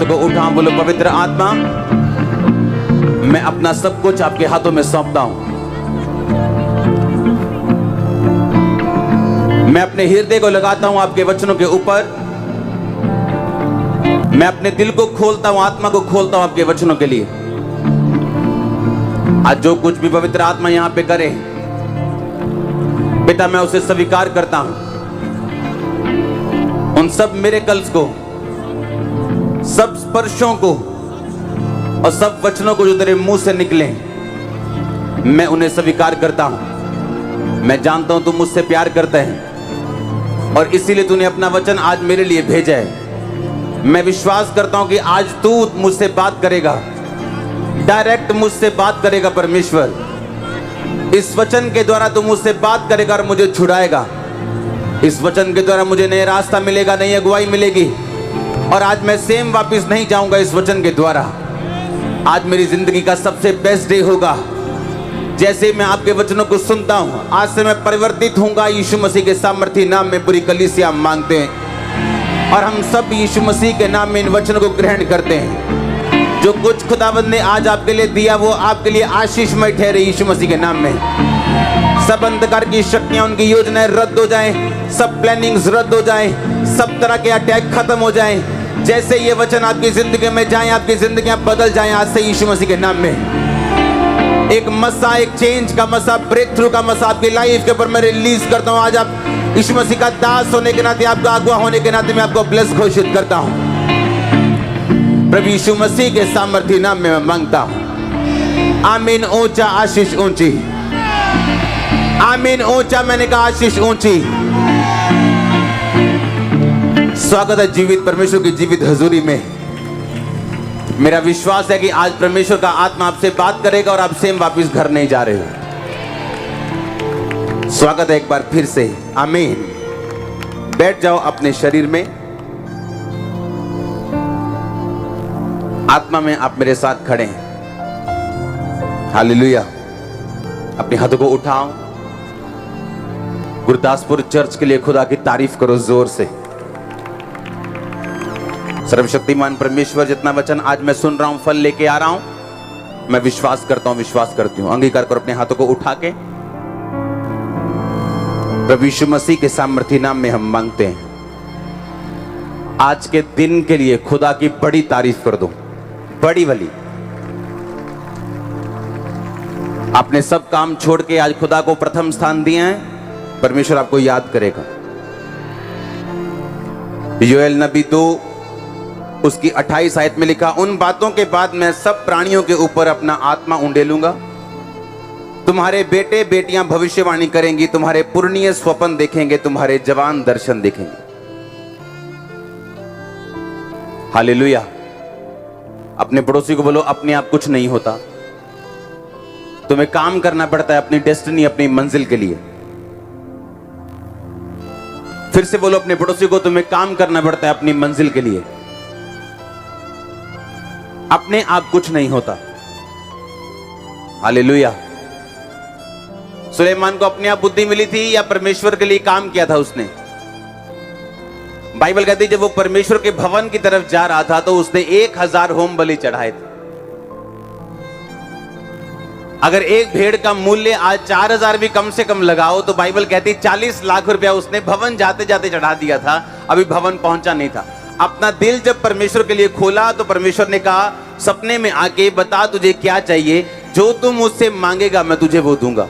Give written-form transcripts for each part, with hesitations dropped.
हाथों को उठाओ, बोलो पवित्र आत्मा मैं अपना सब कुछ आपके हाथों में सौंपता हूं। मैं अपने हृदय को लगाता हूं आपके वचनों के ऊपर। मैं अपने दिल को खोलता हूं, आत्मा को खोलता हूं आपके वचनों के लिए। आज जो कुछ भी पवित्र आत्मा यहां पे करे पिता, मैं उसे स्वीकार करता हूं। उन सब मिरेकल्स को, सब स्पर्शों को और सब वचनों को जो तेरे मुंह से निकले, मैं उन्हें स्वीकार करता हूं। मैं जानता हूं तुम मुझसे प्यार करते हैं और इसीलिए तूने अपना वचन आज मेरे लिए भेजा है। मैं विश्वास करता हूं कि आज तू मुझसे बात करेगा, डायरेक्ट मुझसे बात करेगा। परमेश्वर, इस वचन के द्वारा तू मुझसे बात करेगा और मुझे छुड़ाएगा। इस वचन के द्वारा मुझे नया रास्ता मिलेगा, नई अगुवाई मिलेगी और आज मैं सेम वापस नहीं जाऊंगा। इस वचन के द्वारा आज मेरी जिंदगी का सबसे बेस्ट डे होगा। जैसे मैं आपके वचनों को सुनता हूं, आज से मैं परिवर्तित होऊंगा। यीशु मसीह के सामर्थी नाम में पूरी कलीसिया मांगते हैं और हम सब यीशु मसीह के नाम में इन वचनों को ग्रहण करते हैं। जो कुछ खुदावंद ने आज आपके लिए दिया वो आपके लिए आशीषमय ठहरे यीशु मसीह के नाम में। सब अंधकार की शक्तियां, उनकी योजनाएं रद्द हो जाएं, सब प्लानिंग्स रद्द हो जाएं, सब तरह के अटैक खत्म हो जाएं। जैसे ये वचन आपकी जिंदगी में जाएं, आपकी जिंदगियां बदल जाएं आज से यीशु मसीह के नाम में। एक मसा, एक चेंज का मसा, ब्रेक थ्रू का मसा आपकी लाइफ के ऊपर मैं रिलीज करता हूं। आज आप यीशु मसीह का दास होने के नाते, आपका अगुवा होने के नाते मैं आपको ब्लेस घोषित करता हूं। प्रभु यीशु मसीह के सामर्थी नाम में मैं मांगता हूं। आमीन। ऊंचा आशीष ऊंची। आमीन। ऊंचा, मैंने कहा आशीष ऊंची। स्वागत है जीवित परमेश्वर की जीवित हजूरी में। मेरा विश्वास है कि आज परमेश्वर का आत्मा आपसे बात करेगा और आप सेम वापस घर नहीं जा रहे हो। स्वागत है एक बार फिर से। आमीन। बैठ जाओ अपने शरीर में। आत्मा में आप मेरे साथ खड़े हैं। हालेलुया। अपने हाथों को उठाओ। गुरदासपुर चर्च के लिए खुदा की तारीफ करो जोर से। सर्वशक्तिमान परमेश्वर, जितना वचन आज मैं सुन रहा हूं, फल लेके आ रहा हूं, मैं विश्वास करता हूं, विश्वास करती हूं। अंगीकार करो अपने हाथों को उठा के। प्रभु यीशु मसीह के सामर्थी नाम में हम मांगते हैं। आज के दिन के लिए खुदा की बड़ी तारीफ कर दो, बड़ी वाली। आपने सब काम छोड़ के आज खुदा को प्रथम स्थान दिया है, परमेश्वर आपको याद करेगा। योएल नबी 2 उसकी 28 आयत में लिखा, उन बातों के बाद मैं सब प्राणियों के ऊपर अपना आत्मा उंडेलूंगा। तुम्हारे बेटे बेटियां भविष्यवाणी करेंगी, तुम्हारे पुरनिये स्वप्न देखेंगे, तुम्हारे जवान दर्शन देखेंगे। हालेलुया। अपने पड़ोसी को बोलो, अपने आप कुछ नहीं होता, तुम्हें काम करना पड़ता है अपनी डेस्टिनी, अपनी मंजिल के लिए। फिर से बोलो अपने पड़ोसी को, तुम्हें काम करना पड़ता है अपनी मंजिल के लिए। अपने आप कुछ नहीं होता। हालेलुया। सुलेमान को अपने आप बुद्धि मिली थी या परमेश्वर के लिए काम किया था उसने? बाइबल कहती है जब वो परमेश्वर के भवन की तरफ जा रहा था तो उसने 1000 होम बलि चढ़ाए थे। अगर एक भेड़ का मूल्य आज 4000 भी कम से कम लगाओ तो बाइबल कहती 40 लाख रुपया उसने भवन जाते जाते चढ़ा दिया था। अभी भवन पहुंचा नहीं था। अपना दिल जब परमेश्वर के लिए खोला तो परमेश्वर ने कहा सपने में आके, बता तुझे क्या चाहिए, जो तू मुझसे मांगेगा मैं तुझे वो दूंगा।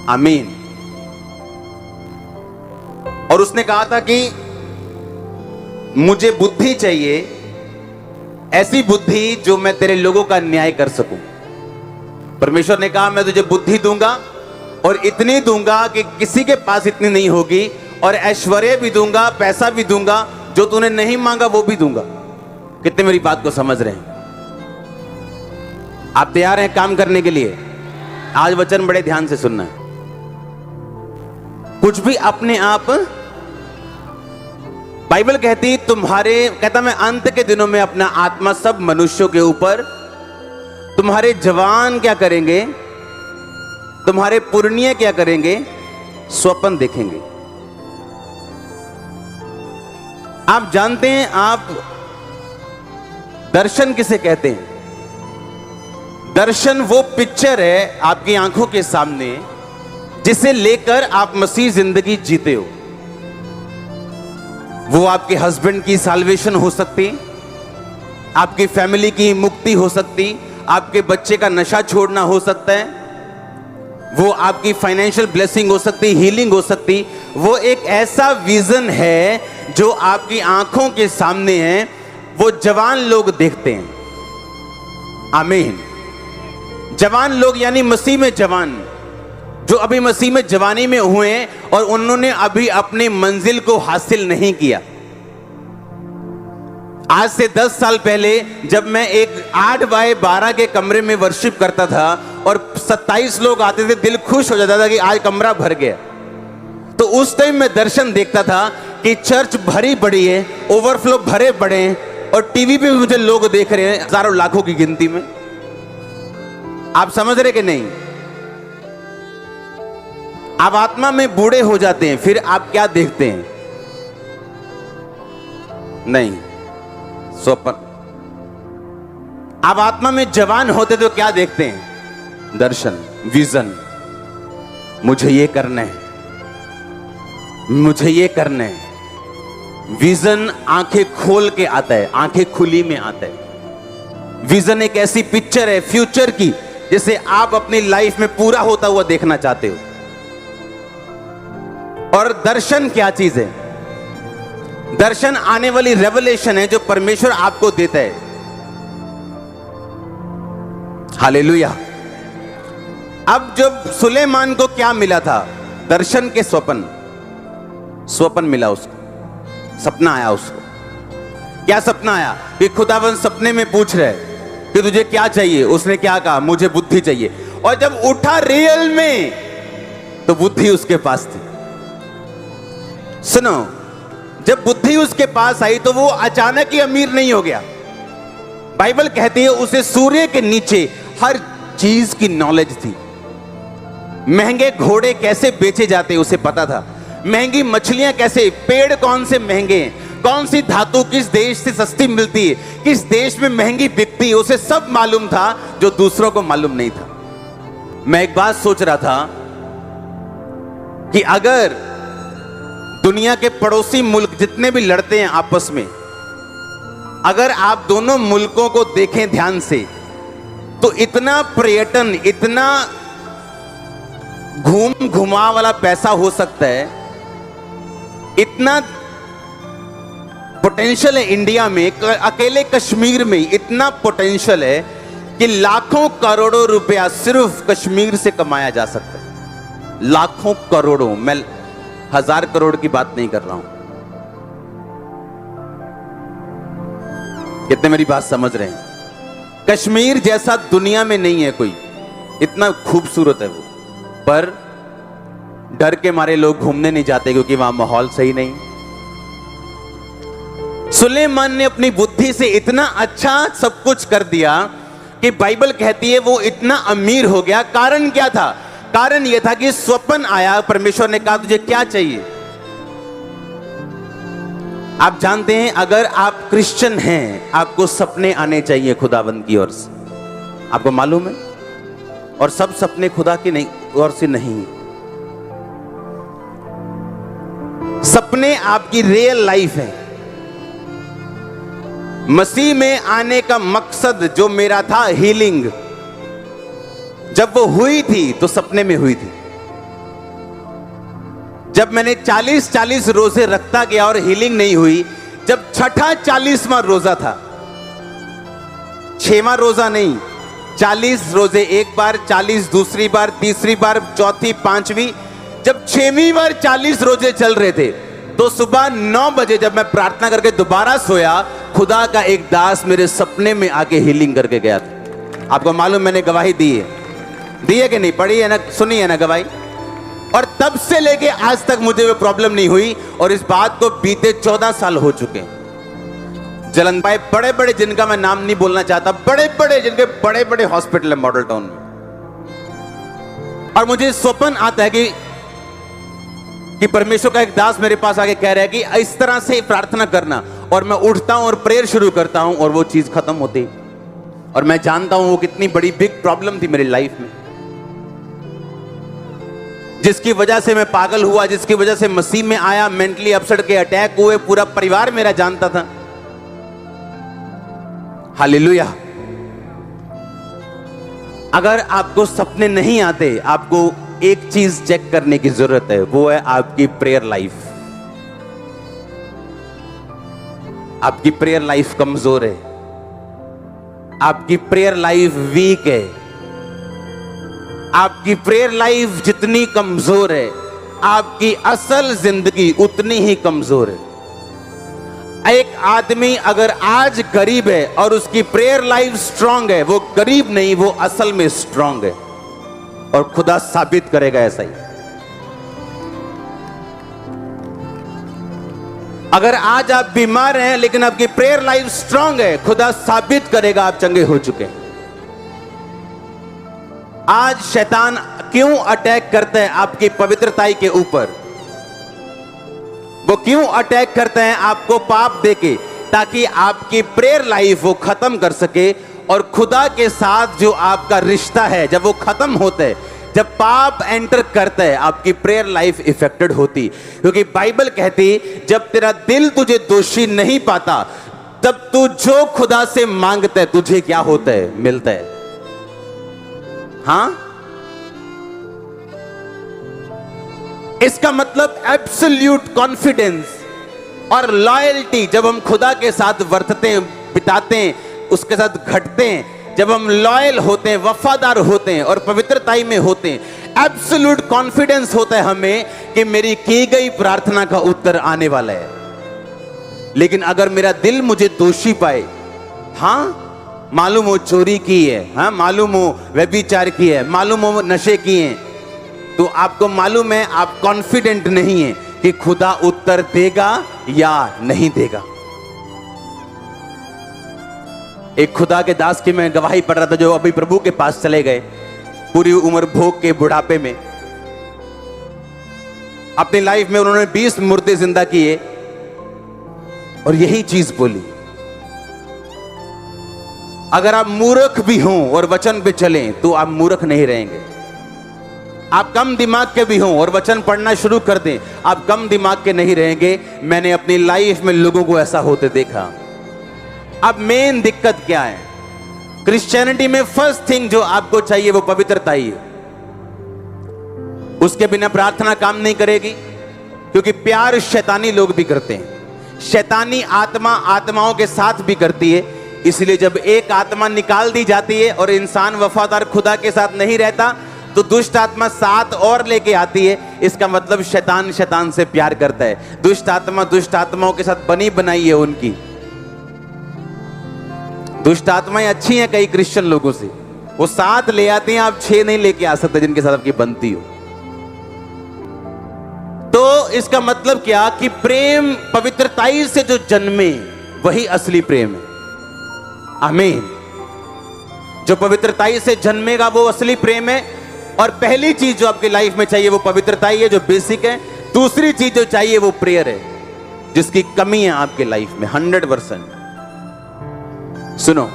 आमीन। और उसने कहा था कि मुझे बुद्धि चाहिए, ऐसी बुद्धि जो मैं तेरे लोगों का न्याय कर सकूं। परमेश्वर ने कहा मैं तुझे बुद्धि दूंगा और इतनी दूंगा कि किसी के पास इतनी नहीं होगी, और ऐश्वर्य भी दूंगा, पैसा भी दूंगा, जो तूने नहीं मांगा वो भी दूंगा। कितने मेरी बात को समझ रहे हैं? आप तैयार हैं काम करने के लिए? आज वचन बड़े ध्यान से सुनना है। कुछ भी अपने आप, बाइबल कहती कहता मैं अंत के दिनों में अपना आत्मा सब मनुष्यों के ऊपर, तुम्हारे जवान क्या करेंगे, तुम्हारे पुरनिये क्या करेंगे, स्वप्न देखेंगे। आप जानते हैं, आप दर्शन किसे कहते हैं? दर्शन वो पिक्चर है आपकी आंखों के सामने जिसे लेकर आप मसीह जिंदगी जीते हो। वो आपके हस्बैंड की साल्वेशन हो सकती, आपकी फैमिली की मुक्ति हो सकती, आपके बच्चे का नशा छोड़ना हो सकता है, वो आपकी फाइनेंशियल ब्लेसिंग हो सकती, हीलिंग हो सकती। वो एक ऐसा विजन है जो आपकी आंखों के सामने है, वो जवान लोग देखते हैं। आमीन। जवान लोग यानी मसीह में जवान, जो अभी मसीह में जवानी में हुए हैं और उन्होंने अभी अपनी मंजिल को हासिल नहीं किया। आज से 10 साल पहले जब मैं एक 8x12 के कमरे में वर्शिप करता था और 27 लोग आते थे, दिल खुश हो जाता था कि आज कमरा भर गया। तो उस टाइम मैं दर्शन देखता था कि चर्च भरी पड़ी है, ओवरफ्लो भरे पड़े हैं और टीवी पे भी मुझे लोग देख रहे हैं हजारों लाखों की गिनती में। आप समझ रहे कि नहीं? आप आत्मा में बूढ़े हो जाते हैं, फिर आप क्या देखते हैं? नहीं, स्वप्न। आप आत्मा में जवान होते तो क्या देखते हैं? दर्शन, विजन। मुझे ये करना है, मुझे ये करना है। विजन आंखें खोल के आता है, आंखें खुली में आता है। विजन एक ऐसी पिक्चर है फ्यूचर की जिसे आप अपनी लाइफ में पूरा होता हुआ देखना चाहते हो। और दर्शन क्या चीज है? दर्शन आने वाली रेवलेशन है जो परमेश्वर आपको देता है। हालेलुया। अब जब सुलेमान को क्या मिला था? दर्शन के स्वप्न मिला उसको, सपना आया उसको। क्या सपना आया? कि खुदावन सपने में पूछ रहे कि तुझे क्या चाहिए? उसने क्या कहा? मुझे बुद्धि चाहिए। और जब उठा रियल में तो बुद्धि उसके पास थी। सुनो, जब बुद्धि उसके पास आई तो वो अचानक ही अमीर नहीं हो गया। बाइबल कहती है उसे सूर्य के नीचे हर चीज की नॉलेज थी। महंगे घोड़े कैसे बेचे जाते उसे पता था, महंगी मछलियां कैसे, पेड़ कौन से महंगे हैं, कौन सी धातु किस देश से सस्ती मिलती है, किस देश में महंगी बिकती है, उसे सब मालूम था जो दूसरों को मालूम नहीं था। मैं एक बात सोच रहा था कि अगर दुनिया के पड़ोसी मुल्क जितने भी लड़ते हैं आपस में, अगर आप दोनों मुल्कों को देखें ध्यान से तो इतना पर्यटन, इतना घूम घुमा वाला पैसा हो सकता है, इतना पोटेंशियल है इंडिया में। अकेले कश्मीर में इतना पोटेंशियल है कि लाखों करोड़ों रुपया सिर्फ कश्मीर से कमाया जा सकता है। लाखों करोड़ों, मैं 1000 करोड़ की बात नहीं कर रहा हूं। कितने मेरी बात समझ रहे हैं? कश्मीर जैसा दुनिया में नहीं है कोई, इतना खूबसूरत है वो, पर डर के मारे लोग घूमने नहीं जाते क्योंकि वहां माहौल सही नहीं। सुलेमान ने अपनी बुद्धि से इतना अच्छा सब कुछ कर दिया कि बाइबल कहती है वो इतना अमीर हो गया। कारण क्या था? कारण यह था कि स्वप्न आया, परमेश्वर ने कहा तुझे क्या चाहिए? आप जानते हैं अगर आप क्रिश्चियन हैं आपको सपने आने चाहिए खुदावंद की ओर से, आपको मालूम है? और सब सपने खुदा की नहीं ओर से नहीं। सपने आपकी रियल लाइफ है। मसीह में आने का मकसद जो मेरा था, हीलिंग, जब वो हुई थी तो सपने में हुई थी। जब मैंने 40-40 रोजे रखता गया और हीलिंग नहीं हुई, जब छठा 40वां रोजा था, 6वां रोजा नहीं, 40 रोजे, एक बार 40, दूसरी बार, तीसरी बार, चौथी, 5वीं, जब 6वीं बार 40 रोजे चल रहे थे तो सुबह 9 बजे जब मैं प्रार्थना करके दोबारा सोया, खुदा का एक दास मेरे सपने में आके हीलिंग करके गया था। आपको मालूम, मैंने गवाही दी है कि नहीं? पढ़ी है ना, सुनी है ना गवाही? और तब से लेके आज तक मुझे वो प्रॉब्लम नहीं हुई और इस बात को बीते 14 साल हो चुके हैं। जलन भाई बड़े बड़े, जिनका मैं नाम नहीं बोलना चाहता, बड़े बड़े, जिनके बड़े बड़े हॉस्पिटल है मॉडल टाउन में, और मुझे स्वप्न आता है कि परमेश्वर का एक दास मेरे पास आके कह रहा है कि इस तरह से प्रार्थना करना और मैं उठता हूं और प्रेयर शुरू करता हूं और वो चीज खत्म होती। और मैं जानता हूं वो कितनी बड़ी बिग प्रॉब्लम थी मेरी लाइफ में, जिसकी वजह से मैं पागल हुआ, जिसकी वजह से मसीह में आया, मेंटली अपसेट के अटैक हुए, पूरा परिवार मेरा जानता था। हालेलुया। अगर आपको सपने नहीं आते, आपको एक चीज चेक करने की जरूरत है, वो है आपकी प्रेयर लाइफ। आपकी प्रेयर लाइफ कमजोर है, आपकी प्रेयर लाइफ वीक है। आपकी प्रेयर लाइफ जितनी कमजोर है, आपकी असल जिंदगी उतनी ही कमजोर है। एक आदमी अगर आज गरीब है और उसकी प्रेयर लाइफ स्ट्रांग है, वो गरीब नहीं, वो असल में स्ट्रांग है, और खुदा साबित करेगा ऐसा ही। अगर आज आप बीमार हैं लेकिन आपकी प्रेयर लाइफ स्ट्रांग है, खुदा साबित करेगा आप चंगे हो चुके हैं। आज शैतान क्यों अटैक करते हैं आपकी पवित्रता के ऊपर? वो क्यों अटैक करते हैं आपको पाप देके? ताकि आपकी प्रेयर लाइफ वो खत्म कर सके, और खुदा के साथ जो आपका रिश्ता है जब वो खत्म होता है, जब पाप एंटर करता है, आपकी प्रेयर लाइफ इफेक्टेड होती। क्योंकि बाइबल कहती जब तेरा दिल तुझे दोषी नहीं पाता, तब तू जो खुदा से मांगता है तुझे क्या होता है? मिलता है। हाँ, इसका मतलब एब्सोल्यूट कॉन्फिडेंस और लॉयल्टी जब हम खुदा के साथ वर्तते हैं, बिताते हैं, उसके साथ घटते हैं, जब हम लॉयल होते हैं, वफादार होते हैं और पवित्रताई में होते हैं, एब्सोल्यूट कॉन्फिडेंस होता है हमें कि मेरी की गई प्रार्थना का उत्तर आने वाला है। लेकिन अगर मेरा दिल मुझे दोषी पाए, हाँ मालूम हो चोरी की है, हाँ मालूम हो व्यभिचार की है, मालूम हो नशे किए हैं, तो आपको मालूम है आप कॉन्फिडेंट नहीं है कि खुदा उत्तर देगा या नहीं देगा। एक खुदा के दास की मैं गवाही पढ़ रहा था, जो अभी प्रभु के पास चले गए, पूरी उम्र भोग के बुढ़ापे में। अपनी लाइफ में उन्होंने 20 मुर्दे जिंदा किए और यही चीज बोली, अगर आप मूर्ख भी हों और वचन पे चलें तो आप मूर्ख नहीं रहेंगे। आप कम दिमाग के भी हों और वचन पढ़ना शुरू कर दें, आप कम दिमाग के नहीं रहेंगे। मैंने अपनी लाइफ में लोगों को ऐसा होते देखा। अब मेन दिक्कत क्या है? क्रिश्चियनिटी में फर्स्ट थिंग जो आपको चाहिए वो पवित्रता ही है। उसके बिना प्रार्थना काम नहीं करेगी, क्योंकि प्यार शैतानी लोग भी करते हैं, शैतानी आत्मा आत्माओं के साथ भी करती है। इसलिए जब एक आत्मा निकाल दी जाती है और इंसान वफादार खुदा के साथ नहीं रहता, तो दुष्ट आत्मा साथ और लेके आती है। इसका मतलब शैतान शैतान से प्यार करता है। दुष्ट आत्मा दुष्ट आत्माओं के साथ बनी बनाई है उनकी। दुष्ट आत्माएं अच्छी हैं कई क्रिश्चियन लोगों से, वो साथ ले आती हैं, आप 6 नहीं लेके आ सकते जिनके साथ आपकी बनती हो। तो इसका मतलब क्या कि प्रेम पवित्रताई से जो जन्मे वही असली प्रेम है। आमीन। जो पवित्रताई से जन्मेगा वो असली प्रेम है। और पहली चीज जो आपकी लाइफ में चाहिए वो पवित्रताई है, जो बेसिक है। दूसरी चीज जो चाहिए वो प्रेयर है, जिसकी कमी है आपके लाइफ में 100%। सुनो,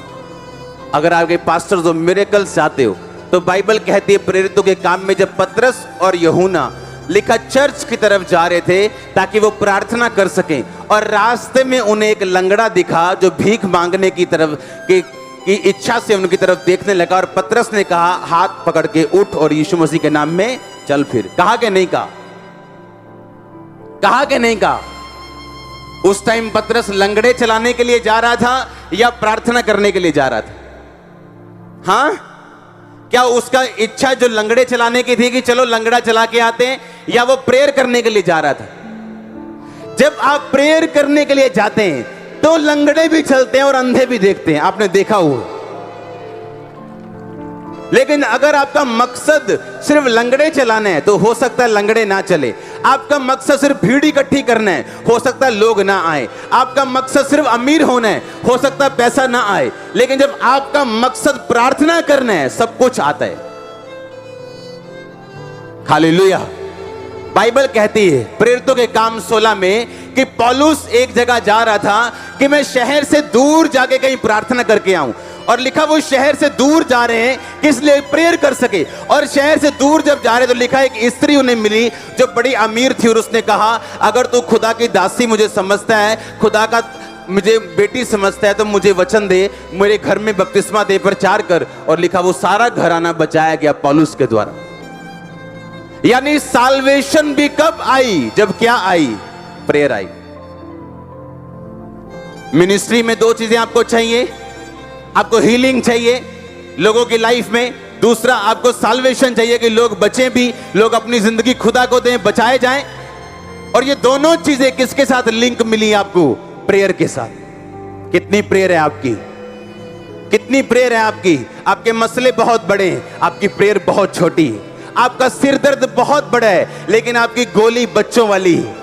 अगर आपके पास्टर जो मिरेकल्स चाहते हो, तो बाइबल कहती है प्रेरितों के काम में जब पतरस और यूहन्ना लिखा चर्च की तरफ जा रहे थे ताकि वो प्रार्थना कर सकें, और रास्ते में उन्हें एक लंगड़ा दिखा जो भीख मांगने की तरफ की इच्छा से उनकी तरफ देखने लगा, और पतरस ने कहा हाथ पकड़ के उठ और यीशु मसीह के नाम में चल फिर। कहा कि नहीं कहा? कहा कि नहीं कहा? उस टाइम पतरस लंगड़े चलाने के लिए जा रहा था या प्रार्थना करने के लिए जा रहा था? हाँ, क्या उसका इच्छा जो लंगड़े चलाने की थी कि चलो लंगड़ा चला के आते हैं, या वो प्रेयर करने के लिए जा रहा था? जब आप प्रेयर करने के लिए जाते हैं तो लंगड़े भी चलते हैं और अंधे भी देखते हैं, आपने देखा हुआ। लेकिन अगर आपका मकसद सिर्फ लंगड़े चलाना है तो हो सकता है लंगड़े ना चले। आपका मकसद सिर्फ भीड़ इकट्ठी करना है, हो सकता है लोग ना आए। आपका मकसद सिर्फ अमीर होना है, हो सकता है पैसा ना आए। लेकिन जब आपका मकसद प्रार्थना करना है, सब कुछ आता है। हालेलुया। बाइबल कहती है प्रेरितों के काम 16 में कि पौलुस एक जगह जा रहा था कि मैं शहर से दूर जाके कहीं प्रार्थना करके आऊं। और लिखा वो शहर से दूर जा रहे हैं किस लिए? प्रेयर कर सके। और शहर से दूर जब जा रहे तो लिखा एक स्त्री उन्हें मिली जो बड़ी अमीर थी और उसने कहा अगर तू खुदा की दासी मुझे समझता है, खुदा का मुझे बेटी समझता है तो मुझे वचन दे, मेरे घर में बपतिस्मा दे, प्रचार कर। और लिखा वो सारा घराना बचाया गया पौलुस के द्वारा। यानी साल्वेशन भी कब आई? जब क्या आई? प्रेयर आई। मिनिस्ट्री में दो चीजें आपको चाहिए, आपको हीलिंग चाहिए लोगों की लाइफ में, दूसरा आपको साल्वेशन चाहिए कि लोग बचें भी, लोग अपनी जिंदगी खुदा को दें, बचाए जाएं। और ये दोनों चीजें किसके साथ लिंक मिली आपको? प्रेयर के साथ। कितनी प्रेयर है आपकी? कितनी प्रेयर है आपकी? आपके मसले बहुत बड़े हैं, आपकी प्रेयर बहुत छोटी है। आपका सिर दर्द बहुत बड़ा है लेकिन आपकी गोली बच्चों वाली है।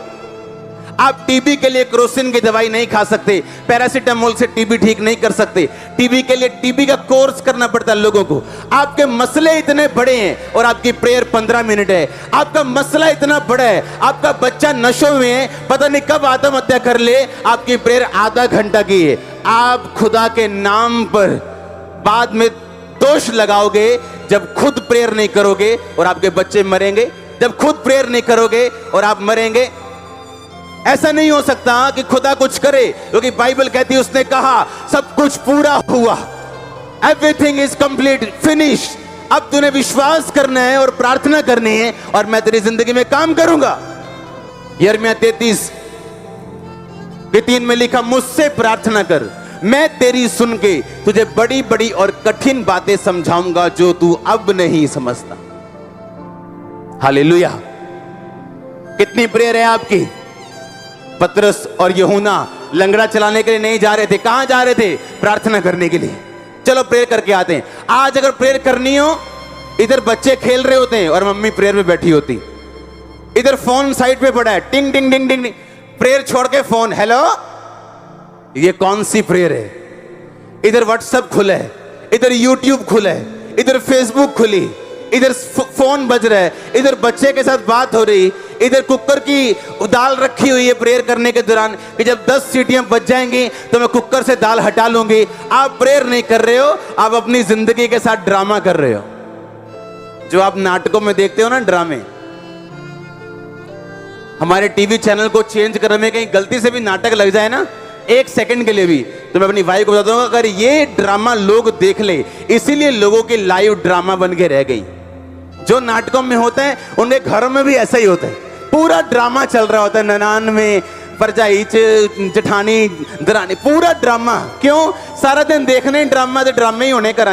आप टीबी के लिए क्रोसिन की दवाई नहीं खा सकते, पैरासीटामोल से टीबी ठीक नहीं कर सकते। टीबी के लिए टीबी का कोर्स करना पड़ता है लोगों को। आपके मसले इतने बड़े हैं और आपकी प्रेयर 15 मिनट है। आपका मसला इतना बड़ा है, आपका बच्चा नशों में है, पता नहीं कब आत्महत्या कर ले, आपकी प्रेयर आधा घंटा की है। आप खुदा के नाम पर बाद में दोष लगाओगे जब खुद प्रेयर नहीं करोगे और आपके बच्चे मरेंगे, जब खुद प्रेयर नहीं करोगे और आप मरेंगे। ऐसा नहीं हो सकता कि खुदा कुछ करे, क्योंकि बाइबल कहती है उसने कहा सब कुछ पूरा हुआ, एवरीथिंग इज कंप्लीट, फिनिश। अब तूने विश्वास करना है और प्रार्थना करनी है और मैं तेरी जिंदगी में काम करूंगा। यिर्मयाह 33:3 में लिखा मुझसे प्रार्थना कर, मैं तेरी सुन के तुझे बड़ी बड़ी और कठिन बातें समझाऊंगा जो तू अब नहीं समझता। हालेलुया। कितनी प्रेयर है आपकी? पतरस और यूहन्ना लंगड़ा चलाने के लिए नहीं जा रहे थे। कहां जा रहे थे? प्रार्थना करने के लिए। चलो प्रेयर करके आते हैं। आज अगर प्रेयर करनी हो, इधर बच्चे खेल रहे होते हैं और मम्मी प्रेयर में बैठी होती, इधर फोन साइड पे पड़ा है, टिंग टिंग टिंग टिंग, प्रेयर छोड़ के फोन, हेलो, ये कौन सी प्रेयर है? इधर व्हाट्सएप खुला है, इधर यूट्यूब खुला है, इधर फेसबुक खुली, इधर फोन बज रहा है, इधर बच्चे के साथ बात हो रही, इधर कुकर की दाल रखी हुई है प्रेयर करने के दौरान कि जब 10 सीटियां बज जाएंगी तो मैं कुकर से दाल हटा लूंगी। आप प्रेयर नहीं कर रहे हो, आप अपनी जिंदगी के साथ ड्रामा कर रहे हो। जो आप नाटकों में देखते हो ना ड्रामे, हमारे टीवी चैनल को चेंज करने में कहीं गलती से भी नाटक लग जाए ना, 1 सेकंड के लिए भी, तो मैं अपनी वाइफ को बताता हूँ अगर ये ड्रामा लोग देख ले, इसीलिए लोगों की लाइव ड्रामा बन के रह गई। जो नाटकों में होता है उनके घरों में भी ऐसा ही होता है, पूरा ड्रामा चल रहा होता है, ननान में परजाई जठानी दरानी, पूरा ड्रामा। क्यों? सारा दिन देखने ड्रामा, तो ड्रामे ही होने घर।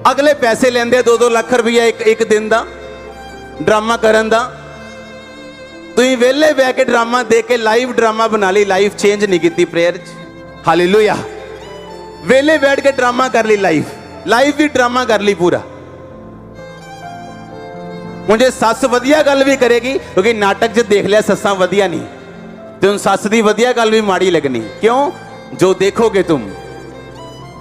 अगले पैसे लेंदे 2-2 लाख रुपया एक दिन का ड्रामा करन दा, तुम वेले बह के ड्रामा देख के लाइव ड्रामा बना ली, लाइफ चेंज नहीं की प्रेयर। हालेलुया। वेले बैठ के ड्रामा कर ली, लाइफ भी ड्रामा कर ली पूरा। मुझे सस वधिया गल भी करेगी, क्योंकि नाटक ज देख लिया ससा वधिया नहीं, तो सस की वधिया गल भी माड़ी लगनी। क्यों? जो देखोगे तुम,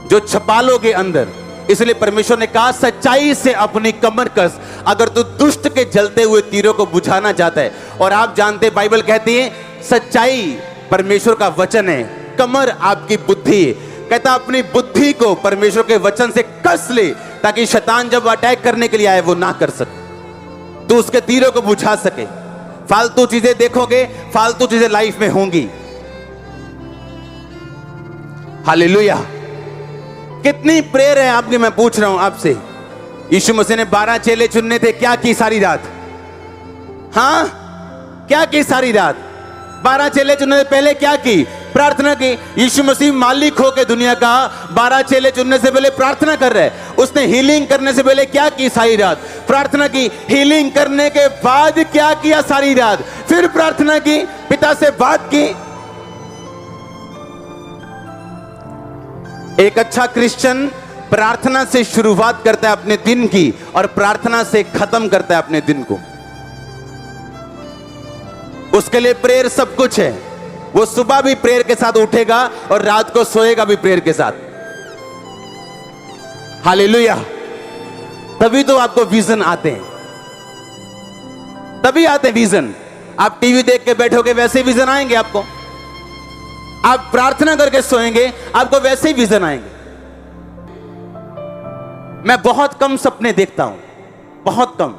जो छपा लोगे अंदर। इसलिए परमेश्वर ने कहा सच्चाई से अपनी कमर कस, अगर तू दुष्ट के जलते हुए तीरों को बुझाना चाहता है। और आप जानते हैं बाइबल कहती है सच्चाई परमेश्वर का वचन है, कमर आपकी बुद्धि है। कहता अपनी बुद्धि को परमेश्वर के वचन से कस ले, ताकि शैतान जब अटैक करने के लिए आए वो ना कर सके, तू उसके तीरों को बुझा सके। फालतू चीजें देखोगे, फालतू चीजें लाइफ में होंगी। हालेलुया। कितनी प्रेयर है आपकी, मैं पूछ रहा हूं आपसे। यीशु मसीह ने 12 चेले चुनने थे, क्या की सारी रात? हां, क्या की सारी रात? 12 चेले चुनने से पहले क्या की? प्रार्थना की। यीशु मसीह मालिक होकर दुनिया का 12 चेले चुनने से पहले प्रार्थना कर रहे हैं। उसने हीलिंग करने से पहले क्या की सारी रात? प्रार्थना की। हीलिंग करने के बाद क्या किया सारी रात? फिर प्रार्थना की, पिता से बात की। एक अच्छा क्रिश्चियन प्रार्थना से शुरुआत करता है अपने दिन की, और प्रार्थना से खत्म करता है अपने दिन को। उसके लिए प्रेयर सब कुछ है। वो सुबह भी प्रेयर के साथ उठेगा और रात को सोएगा भी प्रेयर के साथ। हालेलुया। तभी तो आपको विजन आते हैं, तभी आते हैं विजन। आप टीवी देख के बैठोगे वैसे विजन आएंगे आपको। आप प्रार्थना करके सोएंगे, आपको वैसे ही विजन आएंगे। मैं बहुत कम सपने देखता हूं, बहुत कम।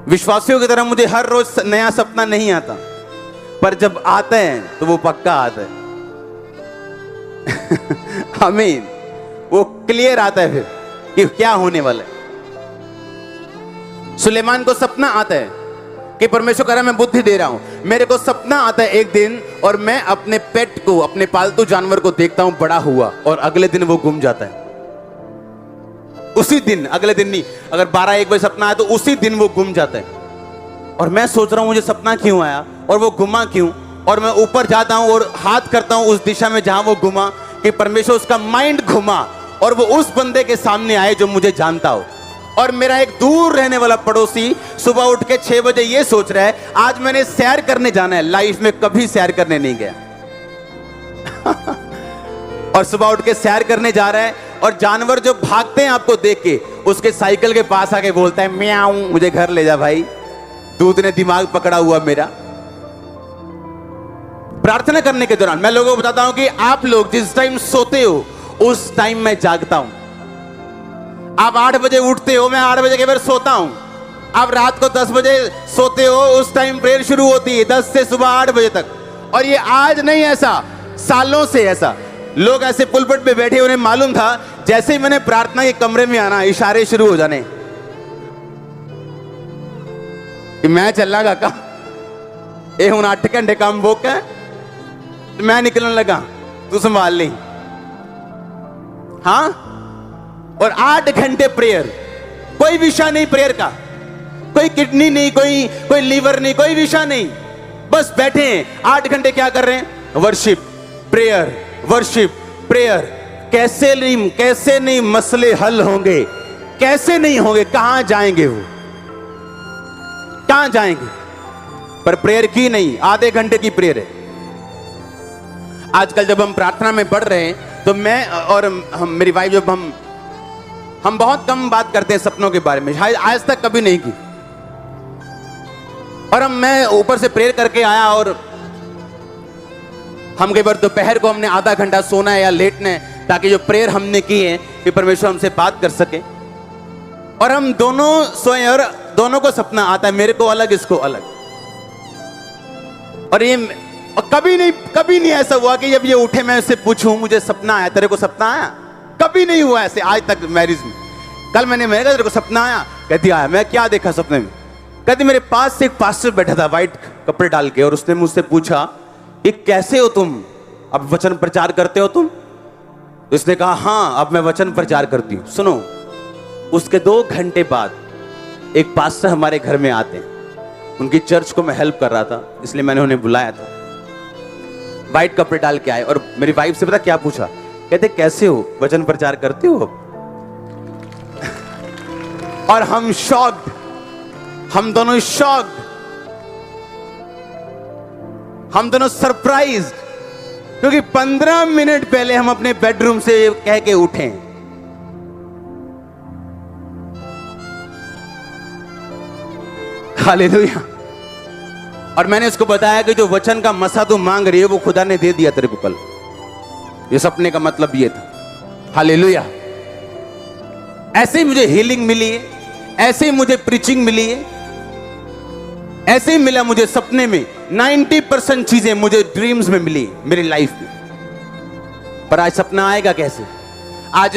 विश्वासियों की तरह मुझे हर रोज नया सपना नहीं आता, पर जब आता है तो वो पक्का आता है। आमीन। वो क्लियर आता है फिर कि क्या होने वाला है। सुलेमान को सपना आता है कि परमेश्वर कह रहा है मैं बुद्धि दे रहा हूं। मेरे को सपना आता है एक दिन, और मैं अपने पेट को, अपने पालतू जानवर को देखता हूं बड़ा हुआ, और अगले दिन वो गुम जाता है। उसी दिन, अगले दिन नहीं, अगर 12-1 बजे सपना आया तो उसी दिन वो गुम जाता है। और मैं सोच रहा हूं मुझे सपना क्यों आया और वो गुमा क्यों, और मैं ऊपर जाता हूं और हाथ करता हूं उस दिशा में जहां वो गुमा, कि परमेश्वर उसका माइंड घुमा और वो उस बंदे के सामने आए जो मुझे जानता हो। और मेरा एक दूर रहने वाला पड़ोसी सुबह उठ के 6 बजे ये सोच रहा है आज मैंने सैर करने जाना है। लाइफ में कभी सैर करने नहीं गया। और सुबह उठ के सैर करने जा रहा है, और जानवर जो भागते हैं आपको देख के, उसके साइकिल के पास आके बोलता है म्याऊं, मुझे घर ले जा भाई, दूध ने दिमाग पकड़ा हुआ मेरा। प्रार्थना करने के दौरान मैं लोगों को बताता हूं कि आप लोग जिस टाइम सोते हो उस टाइम मैं जागता हूं। आप 8 बजे उठते हो, मैं 8 बजे के बाद सोता हूं। आप रात को 10 बजे सोते हो, उस टाइम प्रेयर शुरू होती है 10 से सुबह 8 बजे तक। और ये आज नहीं, ऐसा सालों से ऐसा। लोग ऐसे पुलपट पे बैठे, उन्हें मालूम था जैसे ही मैंने प्रार्थना के कमरे में आना, इशारे शुरू हो जाने कि मैं चल लगा का ए हूं 8 घंटे काम वो का, मैं निकलने लगा, तू संभाल ली। हाँ, और 8 घंटे प्रेयर, कोई विषय नहीं प्रेयर का, कोई किडनी नहीं, कोई लीवर नहीं, कोई विषय नहीं, बस बैठे हैं 8 घंटे। क्या कर रहे हैं? Worship, prayer, worship, prayer. कैसे नहीं मसले हल होंगे, कैसे नहीं होंगे, कहां जाएंगे वो, कहां जाएंगे? पर प्रेयर की नहीं, आधे घंटे की प्रेयर है। आजकल जब हम प्रार्थना में बढ़ रहे हैं तो मैं और मेरी वाइफ, जब हम बहुत कम बात करते हैं सपनों के बारे में, आज तक कभी नहीं की। और मैं ऊपर से प्रेयर करके आया, और हम कई बार दोपहर को हमने आधा घंटा सोना है या लेटना है, ताकि जो प्रेयर हमने की है कि परमेश्वर हमसे बात कर सके। और हम दोनों सोए, और दोनों को सपना आता है, मेरे को अलग, इसको अलग। और ये कभी नहीं ऐसा हुआ कि जब ये उठे मैं उससे पूछूं मुझे सपना आया, तेरे को सपना आया? कभी नहीं हुआ ऐसे आज तक मैरिज में। कल मैंने कहा तेरे को सपना आया? कहती आया। मैं क्या देखा सपने में? कहती मेरे पास से एक पास्टर बैठा था व्हाइट कपड़े डाल के, और उसने मुझसे पूछा कि कैसे हो तुम, अब वचन प्रचार करते हो तुम? तो इसने कहा हाँ, अब मैं वचन प्रचार करती हूँ। सुनो, उसके 2 घंटे बाद एक पास्टर हमारे घर में आते हैं। उनकी चर्च को मैं हेल्प कर रहा था, इसलिए मैंने उन्हें बुलाया था। व्हाइट कपड़े डाल के आए, और मेरी वाइफ से पता क्या पूछा? कहते कैसे हो, वचन प्रचार करते हो अब? और हम शॉक्ड, हम दोनों शॉक्ड, हम दोनों सरप्राइज्ड, क्योंकि 15 मिनट पहले हम अपने बेडरूम से कह के उठे। हालेलुया। और मैंने उसको बताया कि जो वचन का मसा तू मांग रही है वो खुदा ने दे दिया तेरे को कल। ये सपने का मतलब ये था। हालेलुया। ऐसे ही मुझे हीलिंग मिली है, ऐसे ही मुझे प्रीचिंग मिली है, ऐसे ही मिला मुझे सपने में। 90% चीजें मुझे ड्रीम्स में मिली मेरी लाइफ में। पर आज सपना आएगा कैसे? आज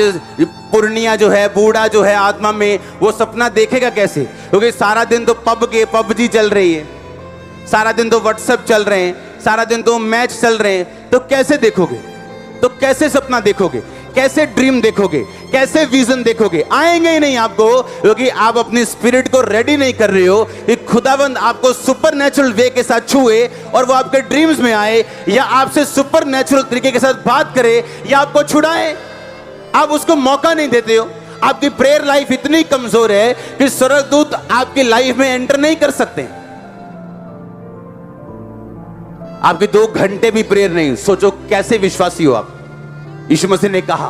पूर्णिया जो है, बूढ़ा जो है आत्मा में, वो सपना देखेगा कैसे? क्योंकि सारा दिन तो पबजी चल रही है, सारा दिन तो व्हाट्सएप चल रहे हैं, सारा दिन तो मैच चल रहे हैं। तो कैसे देखोगे? तो कैसे सपना देखोगे? कैसे ड्रीम देखोगे? कैसे विजन देखोगे? आएंगे ही नहीं आपको, क्योंकि आप अपनी स्पिरिट को रेडी नहीं कर रहे हो कि खुदावंद आपको सुपरनेचुरल वे के साथ छुए और वो आपके ड्रीम्स में आए, या आपसे सुपरनेचुरल तरीके के साथ बात करे, या आपको छुड़ाए। आप उसको मौका नहीं देते हो। आपकी प्रेयर लाइफ इतनी कमजोर है कि स्वर्गदूत आपकी लाइफ में एंटर नहीं कर सकते। आपके 2 घंटे भी प्रेयर नहीं, सोचो कैसे विश्वासी हो आप। यीशु मसीह ने कहा,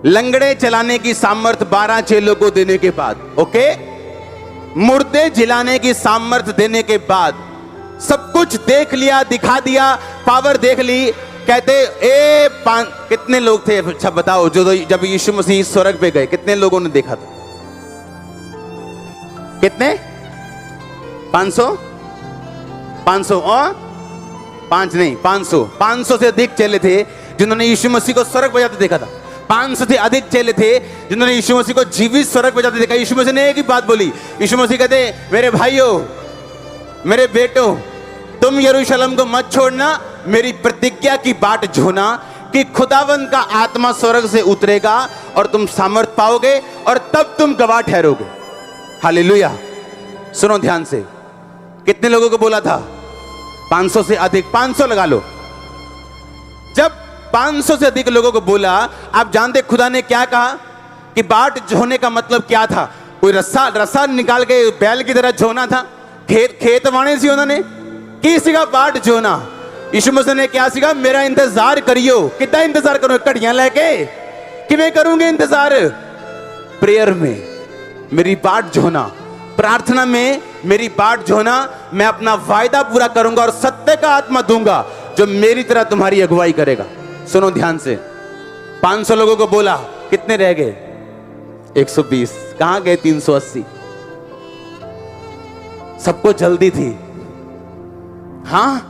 लंगड़े चलाने की सामर्थ 12 चेलों को देने के बाद, ओके, मुर्दे जिलाने की सामर्थ देने के बाद सब कुछ देख लिया, दिखा दिया, पावर देख ली, कहते कितने लोग थे? अच्छा बताओ, जो जब यीशु मसीह स्वर्ग पे गए कितने लोगों ने देखा था? कितने? 500 और 500 से अधिक चेले थे जिन्होंने यीशु मसीह को स्वर्ग पे जाते देखा था। 500 से अधिक चेले थे जिन्होंने यीशु मसीह को जीवित स्वर्ग पे जाते देखा। यीशु मसीह ने एक ही बात बोली। यीशु मसीह कहते, मेरे भाइयों, मेरे बेटों, तुम यरूशलेम को मत छोड़ना, मेरी प्रतिज्ञा की बाट जोना कि खुदावंद का आत्मा स्वर्ग से उतरेगा और तुम सामर्थ पाओगे और तब तुम गवाह ठहरोगे। हालेलुया। सुनो ध्यान से, कितने लोगों को बोला था? 500 से अधिक, 500 लगा लो। जब 500 से अधिक लोगों को बोला, आप जानते खुदा ने क्या कहा कि बाट जोने का मतलब क्या था? कोई रस्सा निकाल के बैल की तरह जोना था? खेत वाणे सी उन्होंने की सीखा बाट जोना। यीशु मसीह ने क्या सीखा? मेरा इंतजार करियो। कितना इंतजार करो? घड़ियां लेके किवें करूंगे इंतजार? प्रेयर में मेरी बाट जोना, प्रार्थना में मेरी बाट जोना, मैं अपना वायदा पूरा करूंगा और सत्य का आत्मा दूंगा जो मेरी तरह तुम्हारी अगुवाई करेगा। सुनो ध्यान से, 500 लोगों को बोला, कितने रह गए? 120। कहां गए 380? सबको जल्दी थी। हाँ,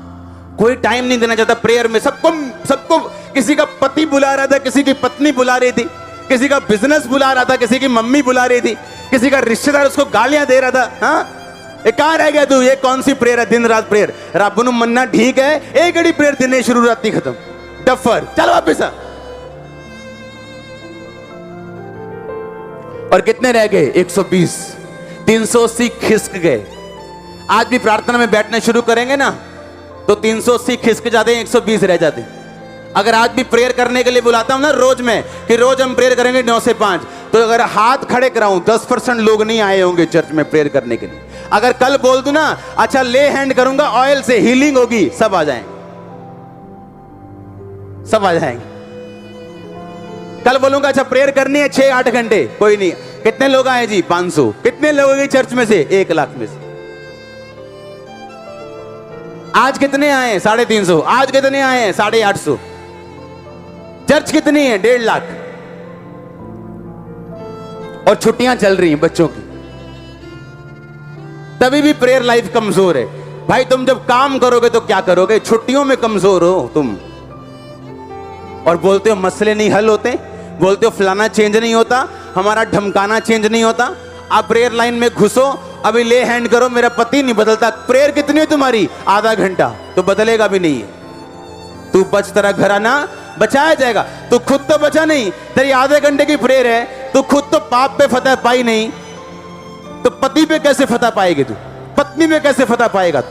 कोई टाइम नहीं देना चाहता प्रेयर में। सबको किसी का पति बुला रहा था, किसी की पत्नी बुला रही थी, किसी का बिजनेस बुला रहा था, किसी की मम्मी बुला रही थी, किसी का रिश्तेदार उसको गालियां दे रहा था। हाँ, ये कहां रह गया तू? ये कौन सी प्रेयर है? दिन रात प्रेयर। रब नूं मन्ना ठीक है, एक घड़ी प्रेयर दिन शुरू राती खत्म। डफर, चल वापिस आ। और कितने रह गए? 120। 380 खिसक गए। आज भी प्रार्थना में बैठना शुरू करेंगे ना तो 380 खिसक जाते हैं, 120 रह जाते हैं। अगर आज भी प्रेयर करने के लिए बुलाता हूं ना रोज में कि रोज हम प्रेयर करेंगे 9 से 5, तो अगर हाथ खड़े कराऊं 10% लोग नहीं आए होंगे चर्च में प्रेयर करने के लिए। अगर कल बोल दूं ना, अच्छा ले हैंड करूंगा ऑयल से हीलिंग होगी, सब आ जाएंगे, सब आ जाएंगे। कल बोलूंगा अच्छा प्रेयर करनी है 6-8 घंटे, कोई नहीं। कितने लोग आए जी? 500। कितने लोग हैं चर्च में से? 1 लाख में से। आज कितने आए? 350। आज कितने आए हैं? 850। चर्च कितनी है? 1.5 लाख। और छुट्टियां चल रही हैं बच्चों की, तभी भी प्रेयर लाइफ कमजोर है। भाई तुम जब काम करोगे तो क्या करोगे? छुट्टियों में कमजोर हो तुम, और बोलते हो मसले नहीं हल होते, बोलते हो फलाना चेंज नहीं होता, हमारा ढमकाना चेंज नहीं होता। आप प्रेयर लाइन में घुसो, अभी ले हैंड करो, मेरा पति नहीं बदलता। प्रेयर कितनी है तुम्हारी? आधा घंटा, तो बदलेगा भी नहीं है। तू बच, तेरा घराना बचाया जाएगा। तू खुद तो बचा नहीं, तेरी आधे घंटे की प्रेयर है, तू खुद तो पाप पे फतह पाई नहीं, तो पति पे कैसे फतह पाएगी तू? पत्नी में कैसे फतह पाएगा तू?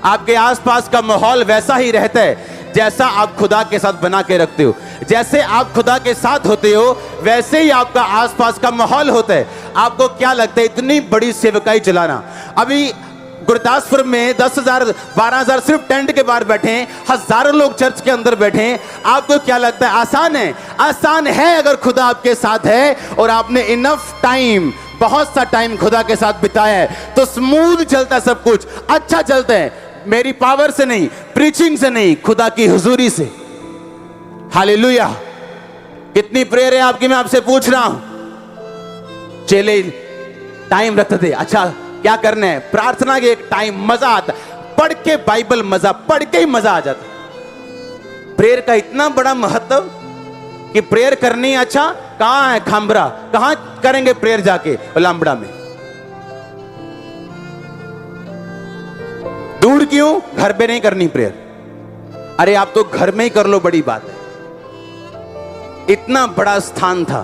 आपके आसपास का माहौल वैसा ही रहता है जैसा आप खुदा के साथ बना के रखते हो। जैसे आप खुदा के साथ होते हो वैसे ही आपका आसपास का माहौल होता है। आपको क्या लगता है इतनी बड़ी सेवकाई चलाना? अभी गुरदासपुर में 10,000 12,000 सिर्फ टेंट के बाहर बैठे हैं, हजारों लोग चर्च के अंदर बैठे हैं। आपको क्या लगता है आसान है? आसान है अगर खुदा आपके साथ है और आपने इनफ टाइम, बहुत सा टाइम खुदा के साथ बिताया है तो स्मूथ चलता है, सब कुछ अच्छा चलता है। मेरी पावर से नहीं, प्रीचिंग से नहीं, खुदा की हुजूरी से। हालेलुया। कितनी प्रेयर है आपकी? मैं आपसे पूछ रहा हूं। चेले टाइम रखते थे, अच्छा क्या करना है? प्रार्थना के एक टाइम, मजा आता, पढ़ के बाइबल मजा, पढ़ के ही मजा आ जाता। प्रेयर का इतना बड़ा महत्व कि प्रेयर करनी, अच्छा कहां है खांबरा? कहां करेंगे प्रेयर? जाके लामबड़ा में। दूर क्यों? घर पे नहीं करनी प्रेयर। अरे आप तो घर में ही कर लो, बड़ी बात है। इतना बड़ा स्थान था।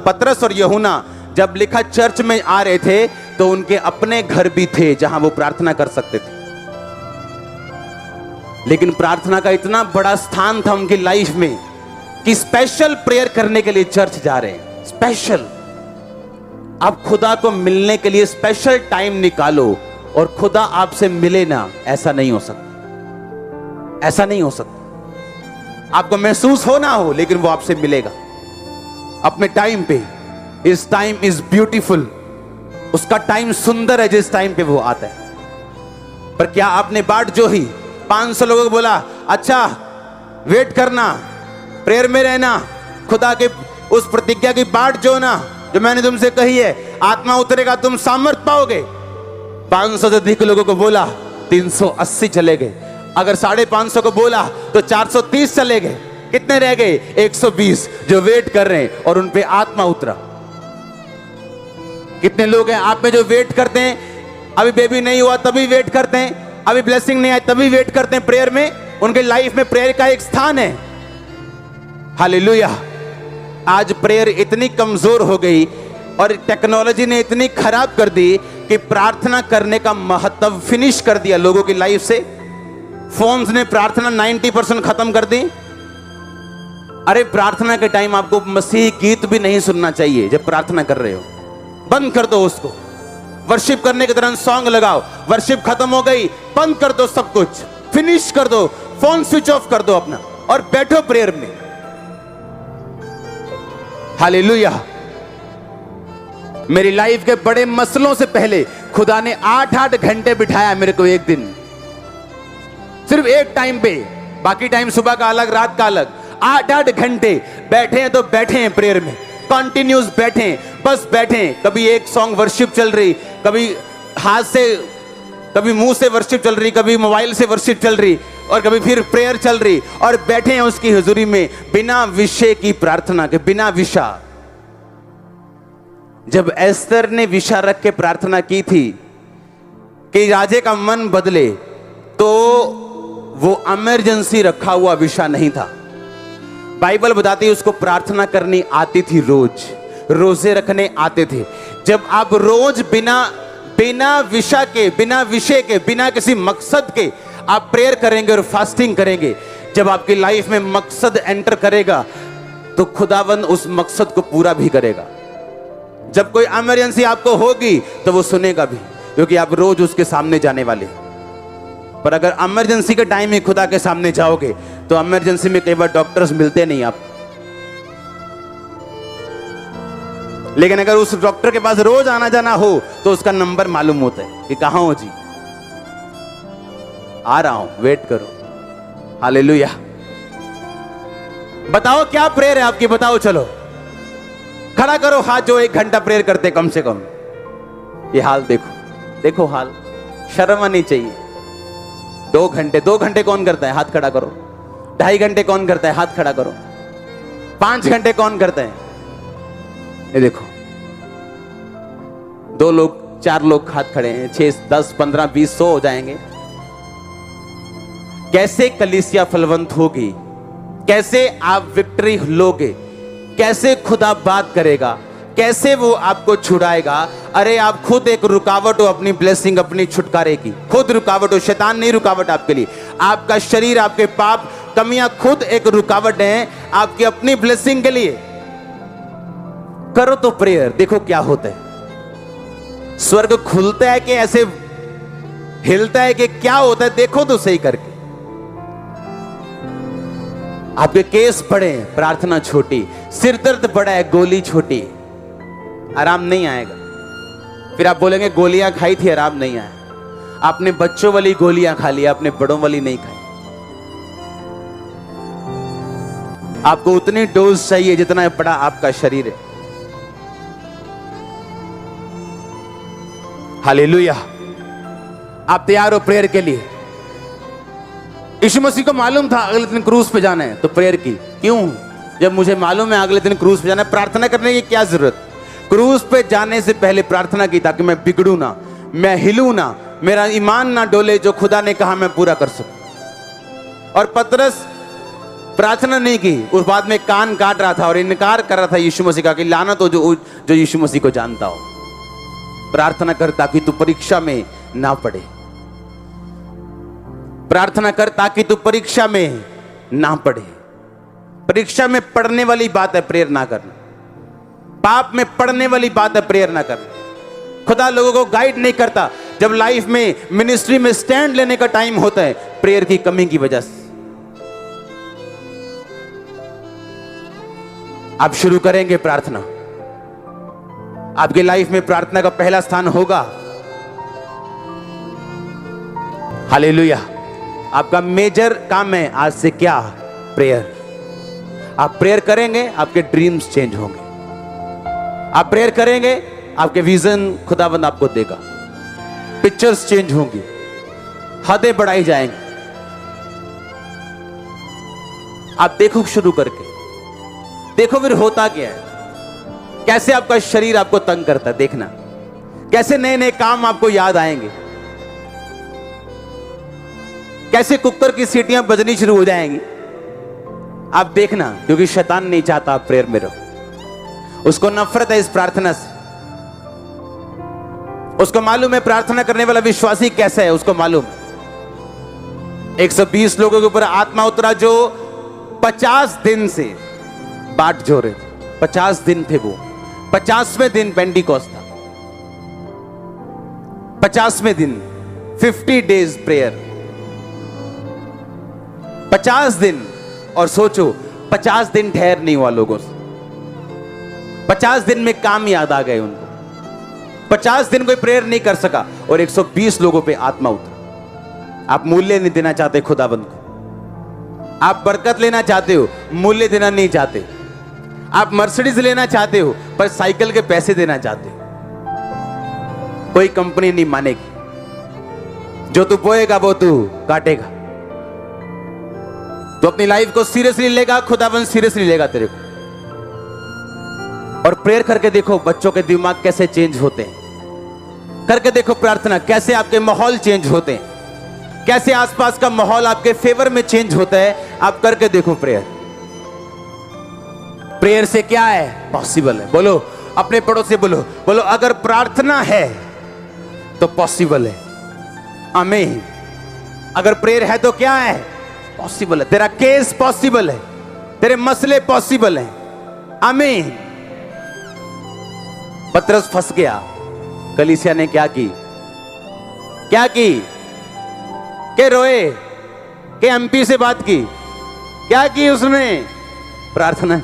पतरस और यूहन्ना जब लिखा चर्च में आ रहे थे तो उनके अपने घर भी थे जहां वो प्रार्थना कर सकते थे, लेकिन प्रार्थना का इतना बड़ा स्थान था उनकी लाइफ में कि स्पेशल प्रेयर करने के लिए चर्च जा रहे हैं। स्पेशल, आप खुदा को मिलने के लिए स्पेशल टाइम निकालो और खुदा आपसे मिले ना, ऐसा नहीं हो सकता। ऐसा नहीं हो सकता। आपको महसूस हो ना हो, लेकिन वो आपसे मिलेगा अपने टाइम पे। इस टाइम इज ब्यूटीफुल। उसका टाइम सुंदर है जिस टाइम पे वो आता है। पर क्या आपने बाट जो ही 500 लोगों को बोला, अच्छा वेट करना, प्रेयर में रहना, खुदा के उस प्रतिज्ञा की बाट जो ना, जो मैंने तुमसे कही है, आत्मा उतरेगा तुम सामर्थ पाओगे। 500 से अधिक लोगों को बोला, 380 चले गए। अगर 550 को बोला तो 430 चले गए। कितने रह गए? 120 जो वेट कर रहे हैं और उन पे आत्मा उतरा। कितने लोग हैं आप में जो वेट करते हैं? अभी बेबी नहीं हुआ तभी वेट करते हैं, अभी ब्लेसिंग नहीं आई तभी वेट करते हैं प्रेयर में। उनके लाइफ में प्रेयर का एक स्थान है। हालेलुया। आज प्रेयर इतनी कमजोर हो गई और टेक्नोलॉजी ने इतनी खराब कर दी कि प्रार्थना करने का महत्व फिनिश कर दिया लोगों की लाइफ से। फोन्स ने प्रार्थना 90% खत्म कर दी। अरे प्रार्थना के टाइम आपको मसीही गीत भी नहीं सुनना चाहिए। जब प्रार्थना कर रहे हो बंद कर दो उसको। वर्शिप करने के दौरान सॉन्ग लगाओ, वर्शिप खत्म हो गई, बंद कर दो, सब कुछ फिनिश कर दो, फोन स्विच ऑफ कर दो अपना और बैठो प्रेयर में। हालेलुया। मेरी लाइफ के बड़े मसलों से पहले खुदा ने 8-8 घंटे बिठाया मेरे को एक दिन, सिर्फ एक टाइम पे। बाकी टाइम सुबह का अलग, रात का अलग। 8-8 घंटे बैठे हैं तो बैठे हैं प्रेयर में, कंटिन्यूस बैठे हैं, बस बैठे हैं। कभी एक सॉन्ग वर्शिप चल रही, कभी हाथ से, कभी मुंह से वर्शिप चल रही, कभी मोबाइल से वर्शिप चल रही, और कभी फिर प्रेयर चल रही, और बैठे हैं उसकी हुजूरी में बिना विषय की प्रार्थना के, बिना विषय। जब एस्तर ने विषय रख के प्रार्थना की थी कि राजे का मन बदले, तो वो इमरजेंसी रखा हुआ विषय नहीं था। बाइबल बताती है उसको प्रार्थना करनी आती थी, रोज रोजे रखने आते थे। जब आप रोज बिना विषय के, बिना विषय के, बिना किसी मकसद के आप प्रेयर करेंगे और फास्टिंग करेंगे, जब आपकी लाइफ में मकसद एंटर करेगा तो खुदावंद उस मकसद को पूरा भी करेगा। जब कोई इमरजेंसी आपको होगी तो वो सुनेगा भी, क्योंकि आप रोज उसके सामने जाने वाले। पर अगर इमरजेंसी के टाइम में खुदा के सामने जाओगे तो इमरजेंसी में कई बार डॉक्टर्स मिलते नहीं आप। लेकिन अगर उस डॉक्टर के पास रोज आना जाना हो तो उसका नंबर मालूम होता है कि कहां हो जी, आ रहा हूं, वेट करो। हालेलुया। बताओ क्या प्रेयर है आपकी, बताओ। चलो खड़ा करो हाथ जो 1 घंटा प्रेयर करते कम से कम। ये हाल देखो, देखो हाल, शर्म आनी चाहिए। 2 घंटे कौन करता है? हाथ खड़ा करो। 2.5 घंटे कौन करता है? हाथ खड़ा करो। 5 घंटे कौन करता है? ये देखो, 2 लोग, 4 लोग हाथ खड़े हैं, 6, 10, 15, 20, 100 हो जाएंगे। कैसे कलीसिया फलवंत होगी? कैसे आप विक्ट्री लोगे? कैसे खुदा बात करेगा? कैसे वो आपको छुड़ाएगा? अरे आप खुद एक रुकावट हो अपनी ब्लेसिंग, अपनी छुटकारे की। खुद रुकावट हो, शैतान नहीं रुकावट आपके लिए। आपका शरीर, आपके पाप, कमियां खुद एक रुकावट है आपकी अपनी ब्लेसिंग के लिए। करो तो प्रेयर, देखो क्या होता है। स्वर्ग खुलता है कि ऐसे हिलता है कि क्या होता है? देखो तो सही करके। आपके केस बड़े, प्रार्थना छोटी। सिर दर्द बड़ा है, गोली छोटी, आराम नहीं आएगा। फिर आप बोलेंगे गोलियां खाई थी, आराम नहीं आया। आपने बच्चों वाली गोलियां खा ली, आपने बड़ों वाली नहीं खाई। आपको उतनी डोज चाहिए जितना बड़ा आपका शरीर है। हालेलुया। आप तैयार हो प्रेयर के लिए? यीशु मसीह को मालूम था अगले दिन क्रूस पे जाना है, तो प्रेयर की। क्यों? जब मुझे मालूम है अगले दिन क्रूस पे जाना है, प्रार्थना करने की क्या जरूरत? क्रूस पे जाने से पहले प्रार्थना की ताकि मैं बिगड़ू ना, मैं हिलू ना, मेरा ईमान ना डोले, जो खुदा ने कहा मैं पूरा कर सकूं। और पतरस प्रार्थना नहीं की, उस बाद में कान काट रहा था और इनकार कर रहा था यीशु मसीह का कि लानत हो जो यीशु मसीह को जानता हो। प्रार्थना कर ताकि तू परीक्षा में ना पड़े। प्रार्थना कर ताकि तू परीक्षा में ना पड़े। परीक्षा में पढ़ने वाली बात है प्रेयर ना करना। पाप में पढ़ने वाली बात है प्रेयर ना करना। खुदा लोगों को गाइड नहीं करता जब लाइफ में, मिनिस्ट्री में स्टैंड लेने का टाइम होता है, प्रेयर की कमी की वजह से। आप शुरू करेंगे प्रार्थना। आपके लाइफ में प्रार्थना का पहला स्थान होगा। हालेलुया। आपका मेजर काम है आज से क्या? प्रेयर। आप प्रेयर करेंगे, आपके ड्रीम्स चेंज होंगे। आप प्रेयर करेंगे, आपके विजन खुदाबंद आपको देगा, पिक्चर्स चेंज होंगी, हदें बढ़ाई जाएंगी। आप देखो शुरू करके, देखो फिर होता क्या है, कैसे आपका शरीर आपको तंग करता है। देखना कैसे नए नए काम आपको याद आएंगे, कैसे कुकर की सीटियां बजनी शुरू हो जाएंगी। आप देखना, क्योंकि शैतान नहीं चाहता आप प्रेयर में रहो। उसको नफरत है इस प्रार्थना से। उसको मालूम है प्रार्थना करने वाला विश्वासी कैसा है, उसको मालूम है। 120 लोगों के ऊपर आत्मा उतरा जो 50 दिन से बाट जो रहे थे। 50 दिन थे वो। 50वें दिन पेंटिकॉस्ट था। 50वें दिन 50 डेज प्रेयर। 50 दिन। और सोचो 50 दिन ठहर नहीं हुआ लोगों से। 50 दिन में काम याद आ गए उनको। 50 दिन कोई प्रेयर नहीं कर सका और 120 लोगों पे आत्मा उतरा। आप मूल्य नहीं देना चाहते खुदाबंद को। आप बरकत लेना चाहते हो, मूल्य देना नहीं चाहते। आप मर्सिडीज लेना चाहते हो पर साइकिल के पैसे देना चाहते हो। कोई कंपनी नहीं मानेगी। जो तू बोएगा वो तू काटेगा। तो अपनी लाइफ को सीरियसली लेगा, खुदाबंद सीरियसली लेगा तेरे को। और प्रेयर करके देखो बच्चों के दिमाग कैसे चेंज होते हैं। करके देखो प्रार्थना, कैसे आपके माहौल चेंज होते हैं, कैसे आसपास का माहौल आपके फेवर में चेंज होता है। आप करके देखो प्रेयर। प्रेयर से क्या है? पॉसिबल है। बोलो अपने पड़ोस से, बोलो बोलो अगर प्रार्थना है तो पॉसिबल है। आमीन। अगर प्रेयर है तो क्या है? पॉसिबल है। तेरा केस पॉसिबल है, तेरे मसले पॉसिबल हैं। आमीन। पतरस फंस गया। कलीसिया ने क्या की? क्या की? के रोए, के एमपी से बात की। क्या की उसने? प्रार्थना।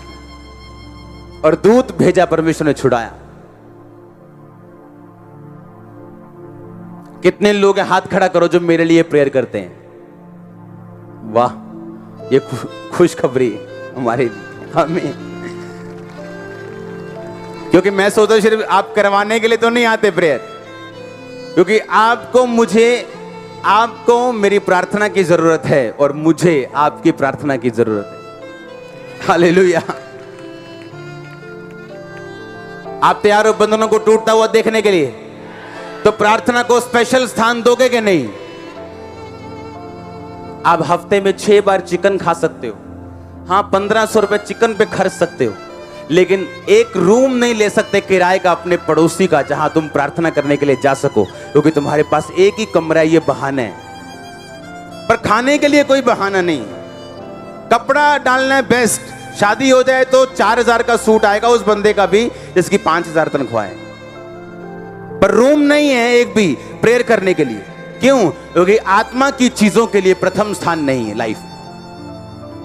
और दूत भेजा, परमेश्वर ने छुड़ाया। कितने लोग हैं? हाथ खड़ा करो जो मेरे लिए प्रेयर करते हैं। वाह, ये खुशखबरी हमारे लिए। हमें, क्योंकि मैं सोचता हूं सिर्फ आप करवाने के लिए तो नहीं आते प्रेयर, क्योंकि आपको, मुझे, आपको मेरी प्रार्थना की जरूरत है और मुझे आपकी प्रार्थना की जरूरत है। हालेलुया। आप तैयार हो बंधनों को टूटता हुआ देखने के लिए? तो प्रार्थना को स्पेशल स्थान दोगे कि नहीं? आप हफ्ते में 6 बार चिकन खा सकते हो। हाँ, 1500 रुपए चिकन पे खर्च सकते हो, लेकिन एक रूम नहीं ले सकते किराए का अपने पड़ोसी का, जहां तुम प्रार्थना करने के लिए जा सको, क्योंकि तुम्हारे पास एक ही कमरा है। ये बहाना है। पर खाने के लिए कोई बहाना नहीं। कपड़ा डालना है बेस्ट। शादी हो जाए तो 4000 का सूट आएगा उस बंदे का भी जिसकी 5000 तनख्वाह है, पर रूम नहीं है एक भी प्रेयर करने के लिए। क्यों? क्योंकि आत्मा की चीजों के लिए प्रथम स्थान नहीं है लाइफ।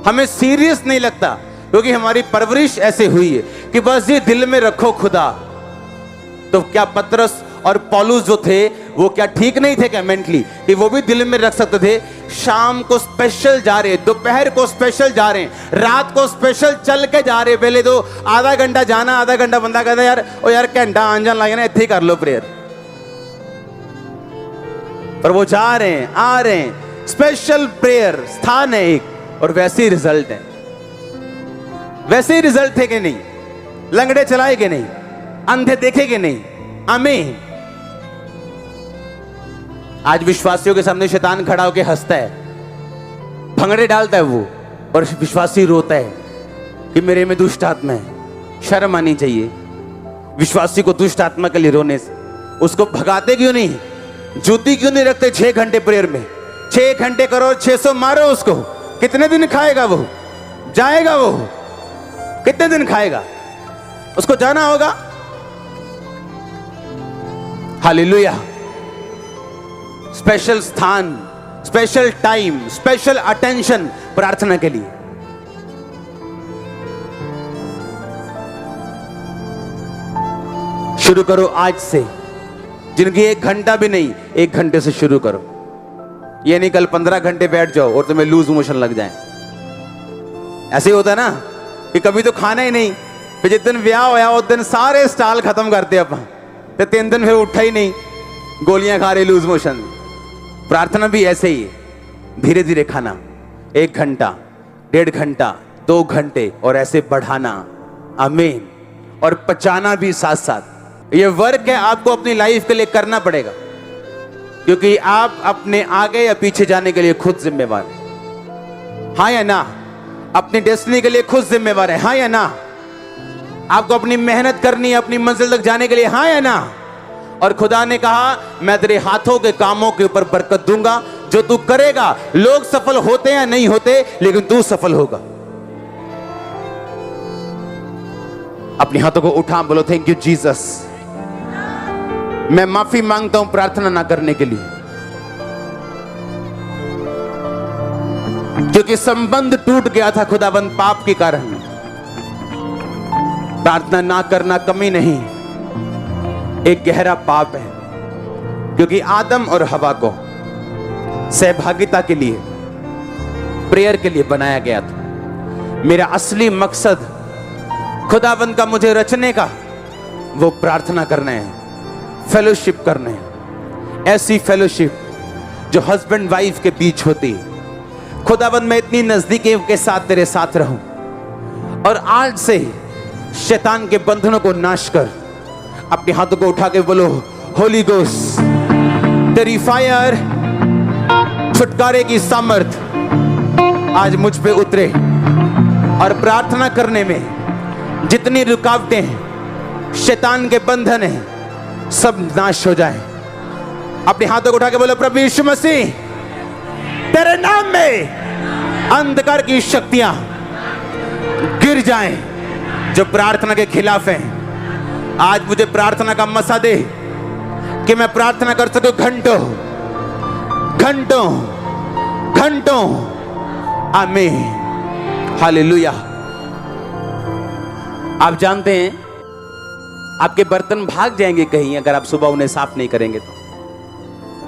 हमें सीरियस नहीं लगता, क्योंकि हमारी परवरिश ऐसे हुई है कि बस ये दिल में रखो खुदा। तो क्या पतरस और पौलुस जो थे वो क्या ठीक नहीं थे क्या मेंटली, कि वो भी दिल में रख सकते थे? शाम को स्पेशल जा रहे, दोपहर को स्पेशल जा रहे, रात को स्पेशल चल के जा रहे। पहले तो आधा घंटा जाना, आधा घंटा बंदा कहता यार ओ यार घंटा आन जान लगे ना, इतने कर लो प्रेयर। पर वो जा रहे हैं, आ रहे हैं। स्पेशल प्रेयर स्थान है एक, और वैसे ही रिजल्ट है। वैसे ही रिजल्ट थे कि नहीं? लंगड़े चलाए कि नहीं? अंधे देखे कि नहीं? आमीन। आज विश्वासियों के सामने शैतान खड़ा होकर हंसता है, भंगड़े डालता है वो, और विश्वासी रोता है कि मेरे में दुष्ट आत्मा है। शर्म आनी चाहिए विश्वासी को दुष्ट आत्मा के लिए रोने से। उसको भगाते क्यों नहीं? जूती क्यों नहीं रखते 6 घंटे प्रेयर में? 6 घंटे करो, 600 मारो उसको। कितने दिन खाएगा वो? जाएगा वो? कितने दिन खाएगा? उसको जाना होगा। हालेलुया। स्पेशल स्थान, स्पेशल टाइम, स्पेशल अटेंशन प्रार्थना के लिए। शुरू करो आज से। जिनकी 1 घंटा भी नहीं, 1 घंटे से शुरू करो। ये नहीं कल 15 घंटे बैठ जाओ और तुम्हें लूज मोशन लग जाए। ऐसे ही होता है ना कि कभी तो खाना ही नहीं, फिर जिस दिन ब्याह होया उस दिन सारे स्टाल खत्म करते अपन, तो 3 दिन फिर उठा ही नहीं, गोलियां खा रहे लूज मोशन। प्रार्थना भी ऐसे ही है, धीरे धीरे खाना, 1 घंटा, 1.5 घंटा, 2 घंटे और ऐसे बढ़ाना। आमीन। और पचाना भी साथ साथ। ये वर्क है, आपको अपनी लाइफ के लिए करना पड़ेगा, क्योंकि आप अपने आगे या पीछे जाने के लिए खुद जिम्मेवार हैं। हाँ या ना? अपनी डेस्टिनी के लिए खुद जिम्मेवार है। हाँ या ना? आपको अपनी मेहनत करनी है अपनी मंजिल तक जाने के लिए। हाँ या ना? और खुदा ने कहा मैं तेरे हाथों के कामों के ऊपर बरकत दूंगा, जो तू करेगा, लोग सफल होते या नहीं होते, लेकिन तू सफल होगा। अपने हाथों को उठा, बोलो थैंक यू जीसस। मैं माफी मांगता हूं प्रार्थना ना करने के लिए, क्योंकि संबंध टूट गया था खुदाबंद पाप के कारण। प्रार्थना ना करना कमी नहीं, एक गहरा पाप है, क्योंकि आदम और हवा को सहभागिता के लिए, प्रेयर के लिए बनाया गया था। मेरा असली मकसद खुदाबंद का मुझे रचने का वो प्रार्थना करना है, फेलोशिप करना है। ऐसी फेलोशिप जो हस्बैंड वाइफ के बीच होती है। खुदाबंद मैं इतनी नजदीकी के साथ तेरे साथ रहूं, और आज से शैतान के बंधनों को नाश कर। अपने हाथों को उठा के बोलो होली गोस्ट, तेरी फायर, छुटकारे की सामर्थ आज मुझ पे उतरे, और प्रार्थना करने में जितनी रुकावटें हैं, शैतान के बंधन हैं, सब नाश हो जाए। अपने हाथों को उठा के बोलो प्रभु यीशु मसीह, तेरे नाम में अंधकार की शक्तियां गिर जाएं जो प्रार्थना के खिलाफ हैं। आज मुझे प्रार्थना का मसा दे कि मैं प्रार्थना कर सकूं घंटों घंटों घंटों। आमीन, हालेलुया। आप जानते हैं आपके बर्तन भाग जाएंगे कहीं, अगर आप सुबह उन्हें साफ नहीं करेंगे तो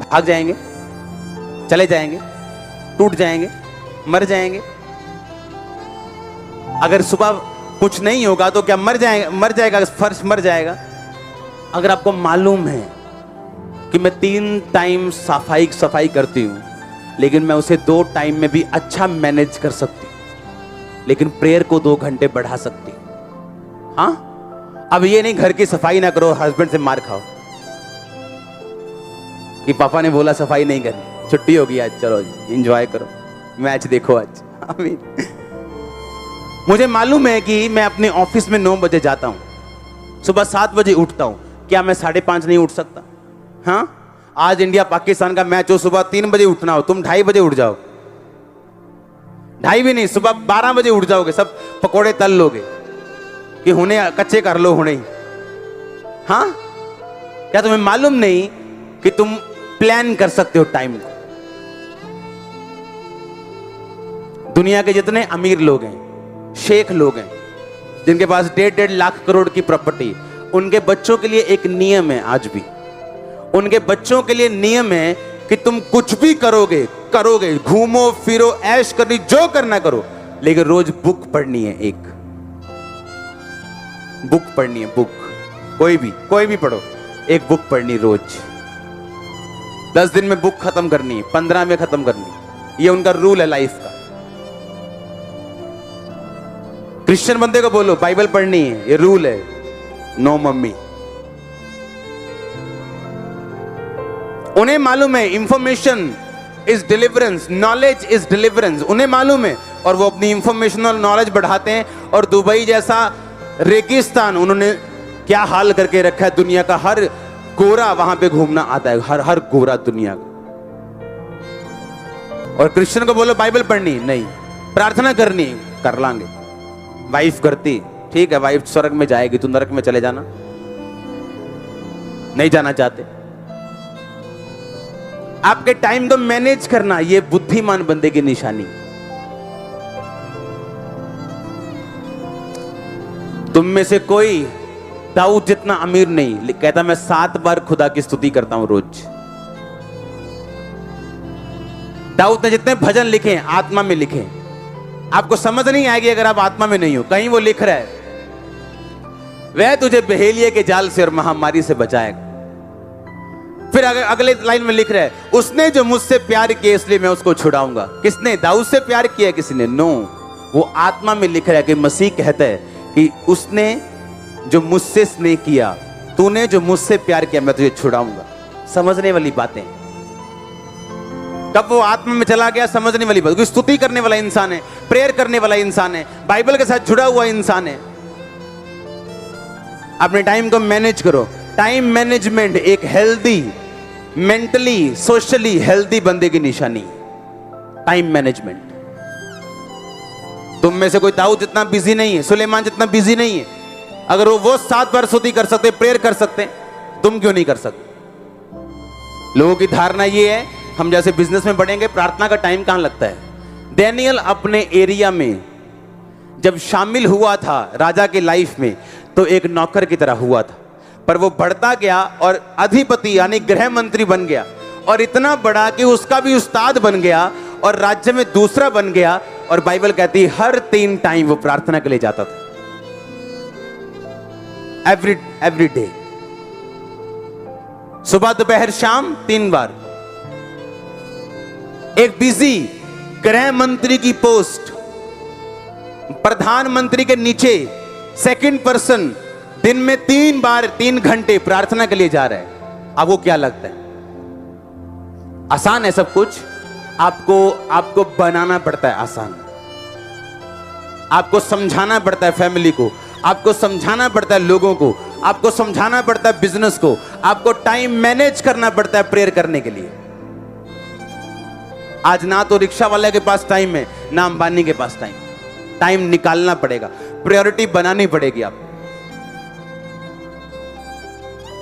भाग जाएंगे, चले जाएंगे, टूट जाएंगे, मर जाएंगे। अगर सुबह कुछ नहीं होगा तो क्या मर जाएगा फर्श मर जाएगा। अगर आपको मालूम है कि मैं 3 टाइम सफाई करती हूं, लेकिन मैं उसे 2 टाइम में भी अच्छा मैनेज कर सकती हूं, लेकिन प्रेयर को 2 घंटे बढ़ा सकती हूं। हाँ, अब ये नहीं घर की सफाई ना करो, हस्बैंड से मार खाओ कि पापा ने बोला सफाई नहीं करनी, छुट्टी होगी आज, चलो एंजॉय करो, मैच देखो आज। आमीन। मुझे मालूम है कि मैं अपने ऑफिस में 9 बजे जाता हूं, सुबह 7 बजे उठता हूं, क्या मैं 5:30 नहीं उठ सकता? हाँ, आज इंडिया पाकिस्तान का मैच हो, सुबह 3 बजे उठना हो, तुम 2:30 बजे उठ जाओ, 2:30 भी नहीं, सुबह 12 बजे उठ जाओगे, सब पकोड़े तल लोगे कि हुने कच्चे कर लो हुने। हाँ, क्या तुम्हें मालूम नहीं कि तुम प्लान कर सकते हो टाइम को? दुनिया के जितने अमीर लोग हैं, शेख लोग हैं, जिनके पास 1.5 लाख करोड़ की प्रॉपर्टी, उनके बच्चों के लिए एक नियम है, आज भी उनके बच्चों के लिए नियम है कि तुम कुछ भी करोगे, घूमो फिरो, ऐश करनी, जो करना करो, लेकिन रोज बुक पढ़नी है, एक बुक पढ़नी है, बुक, कोई भी पढ़ो, एक बुक पढ़नी रोज। 10 दिन में बुक खत्म करनी है, 15 में खत्म करनी, ये उनका रूल है लाइफ का। क्रिश्चियन बंदे को बोलो बाइबल पढ़नी है, ये रूल है, नो मम्मी। उन्हें मालूम है information is deliverance, knowledge is deliverance, उन्हें मालूम है, और वो अपनी इंफॉर्मेशन और नॉलेज बढ़ाते हैं। और दुबई जैसा रेगिस्तान उन्होंने क्या हाल करके रखा है, दुनिया का हर गोरा वहां पे घूमना आता है, हर गोरा दुनिया का। और क्रिश्चियन को बोलो बाइबल पढ़नी नहीं, प्रार्थना करनी, कर लांगे। वाइफ करती, ठीक है, वाइफ स्वर्ग में जाएगी, तू नरक में चले जाना, नहीं जाना चाहते। आपके टाइम को मैनेज करना, यह बुद्धिमान बंदे की निशानी। तुम में से कोई दाऊद जितना अमीर नहीं, कहता मैं 7 बार खुदा की स्तुति करता हूं रोज। दाऊद ने जितने भजन लिखे हैं, आत्मा में लिखे। आपको समझ नहीं आएगी अगर आप आत्मा में नहीं हो। कहीं वो लिख रहा है, वह तुझे बहेलिये के जाल से और महामारी से बचाएगा। फिर अगले लाइन में लिख रहा है, उसने जो मुझसे प्यार किया इसलिए मैं उसको छुड़ाऊंगा। किसने? दाऊद से प्यार किया किसी ने? नो, वो आत्मा में लिख रहा है कि मसीह कहता है कि उसने जो मुझसे स्नेह किया, तूने जो मुझसे प्यार किया, मैं तुझे छुड़ाऊंगा। समझने वाली बातें। कब वो आत्मा में चला गया, समझने वाली बात। स्तुति करने वाला इंसान है, प्रेयर करने वाला इंसान है, बाइबल के साथ जुड़ा हुआ इंसान है। अपने टाइम को मैनेज करो। टाइम मैनेजमेंट एक हेल्दी, मेंटली सोशली हेल्दी बंदे की निशानी। Time management. तुम में से कोई दाऊद जितना बिजी नहीं है, सुलेमान जितना बिजी नहीं है। अगर वो 7 बार स्तुति कर सकते, प्रेयर कर सकते, तुम क्यों नहीं कर सकते? लोगों की धारणा ये है, हम जैसे बिजनेस में बढ़ेंगे, प्रार्थना का टाइम कहां लगता है। डैनियल अपने एरिया में जब शामिल हुआ था राजा के लाइफ में, तो एक नौकर की तरह हुआ था, पर वो बढ़ता गया और अधिपति यानी गृह मंत्री बन गया, और इतना बड़ा कि उसका भी उस्ताद बन गया और राज्य में दूसरा बन गया। और बाइबल कहती है हर 3 टाइम वो प्रार्थना के लिए जाता था। एवरी डे, सुबह दोपहर शाम 3 बार। एक बिजी गृह मंत्री की पोस्ट, प्रधानमंत्री के नीचे सेकंड पर्सन दिन में 3 बार 3 घंटे प्रार्थना के लिए जा रहा है। आपको क्या लगता है आसान है सब कुछ? आपको बनाना पड़ता है आसान। आपको समझाना पड़ता है फैमिली को, आपको समझाना पड़ता है लोगों को, आपको समझाना पड़ता है बिजनेस को, आपको टाइम मैनेज करना पड़ता है प्रेयर करने के लिए। आज ना तो रिक्शा वाले के पास टाइम है, ना अंबानी के पास टाइम। टाइम निकालना पड़ेगा, प्रायोरिटी बनानी पड़ेगी आप।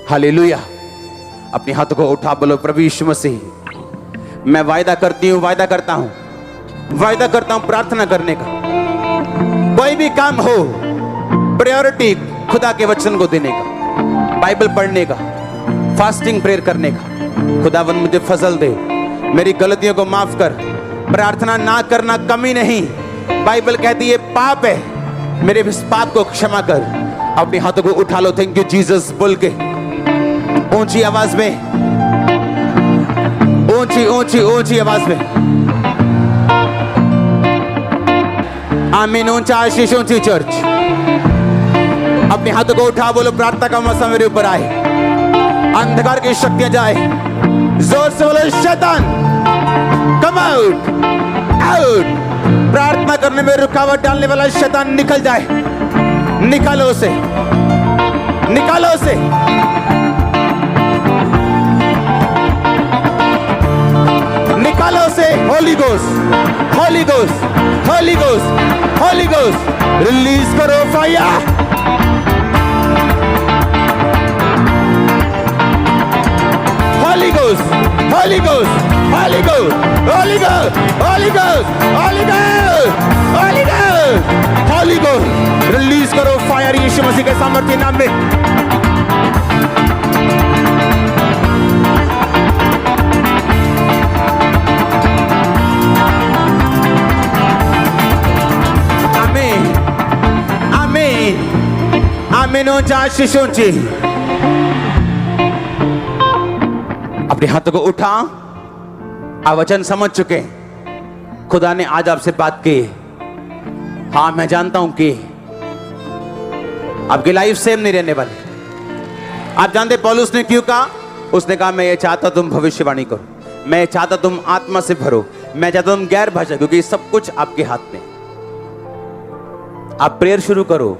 हालेलुया। अपने हाथों को उठा बोलो, प्रभु यीशु मसीह, मैं वायदा करती हूं, वायदा करता हूं प्रार्थना करने का। कोई भी काम हो, प्रायोरिटी खुदा के वचन को देने का, बाइबल पढ़ने का, फास्टिंग प्रेयर करने का। खुदावंद मुझे फजल दे, मेरी गलतियों को माफ कर। प्रार्थना ना करना कमी नहीं, बाइबल कहती है पाप है, मेरे इस पाप को क्षमा कर। अपने हाथों को उठा लो, थैंक यू जीसस बोल के ऊंची आवाज में, ऊंची आवाज में आमीन। ऊंचा आशीष, ऊंची चर्च। अपने हाथों को उठा बोलो, प्रार्थना का मौसम मेरे ऊपर आए, अंधकार की शक्तियां जाए। जोर से बोलो, शैतान कम आउट, आउट। प्रार्थना करने में रुकावट डालने वाला शैतान निकल जाए। निकालो उसे, निकालो उसे। निकालो उसे। Holi ghost, Holi ghost, Holi ghost, Holi ghost, release करो fire. Holy Ghost, Holy Ghost, Holy Ghost, Holy Ghost, Holy Ghost, Holy Ghost, Holy Ghost, Holy Ghost, release करो फायर यीशु मसीह के सामर्थ्य नाम में। आमीन, आमीन, आमीन। ऊंचा आशीष, ऊंची। अपने हाथों को उठा। आप वचन समझ चुके, खुदा ने आज आपसे बात की। हाँ, मैं जानता हूं कि आपकी लाइफ सेम नहीं रहने वाली। आप जानते पौलुस ने क्यों कहा? उसने कहा मैं ये चाहता तुम भविष्यवाणी करो, मैं चाहता तुम आत्मा से भरो, मैं चाहता तुम गैर भाषा, क्योंकि सब कुछ आपके हाथ में। आप प्रेयर शुरू करो।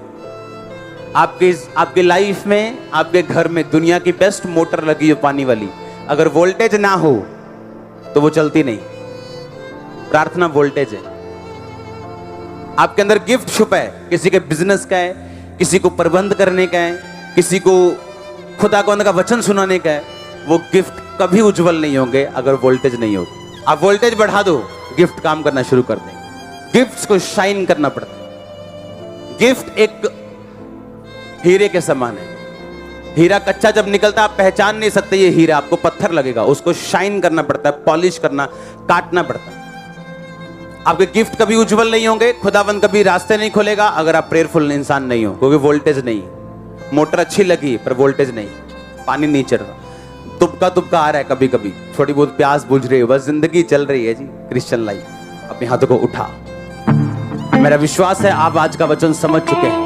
आपके लाइफ में, आपके घर में दुनिया की बेस्ट मोटर लगी हो पानी वाली, अगर वोल्टेज ना हो तो वो चलती नहीं। प्रार्थना वोल्टेज है। आपके अंदर गिफ्ट छुपा है, किसी के बिजनेस का है, किसी को प्रबंध करने का है, किसी को खुदा को अंदर का वचन सुनाने का है। वो गिफ्ट कभी उज्जवल नहीं होंगे अगर वोल्टेज नहीं हो। आप वोल्टेज बढ़ा दो, गिफ्ट काम करना शुरू कर देंगे। गिफ्ट्स को शाइन करना पड़ता है। गिफ्ट एक हीरे के समान है। हीरा कच्चा जब निकलता है आप पहचान नहीं सकते ये हीरा, आपको पत्थर लगेगा, उसको शाइन करना पड़ता है, पॉलिश करना, काटना पड़ता है। आपके गिफ्ट कभी उज्जवल नहीं होंगे, खुदावंद कभी रास्ते नहीं खोलेगा अगर आप प्रेयरफुल इंसान नहीं हो, क्योंकि वोल्टेज नहीं। मोटर अच्छी लगी पर वोल्टेज नहीं, पानी नहीं चढ़ रहा, तुबका तुबका आ रहा है, कभी कभी थोड़ी बहुत प्यास बुझ रही है, बस जिंदगी चल रही है जी क्रिश्चियन लाइफ। अपने हाथों को उठा। मेरा विश्वास है आप आज का वचन समझ चुके हैं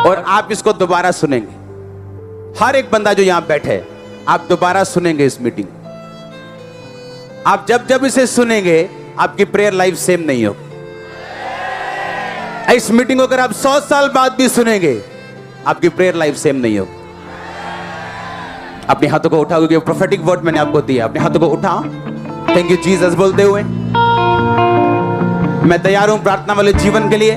और आप इसको दोबारा सुनेंगे। हर एक बंदा जो यहां बैठे है, आप दोबारा सुनेंगे इस मीटिंग। आप जब जब इसे सुनेंगे आपकी प्रेयर लाइफ सेम नहीं होगी। इस मीटिंग को अगर आप 100 साल बाद भी सुनेंगे आपकी प्रेयर लाइफ सेम नहीं होगी। अपने हाथों को उठाओ, क्योंकि प्रोफेटिक वर्ड मैंने आपको दिया। अपने हाथों को उठाओ, थैंक यू जीसस बोलते हुए मैं तैयार हूं प्रार्थना वाले जीवन के लिए।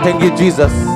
Thank you Jesus.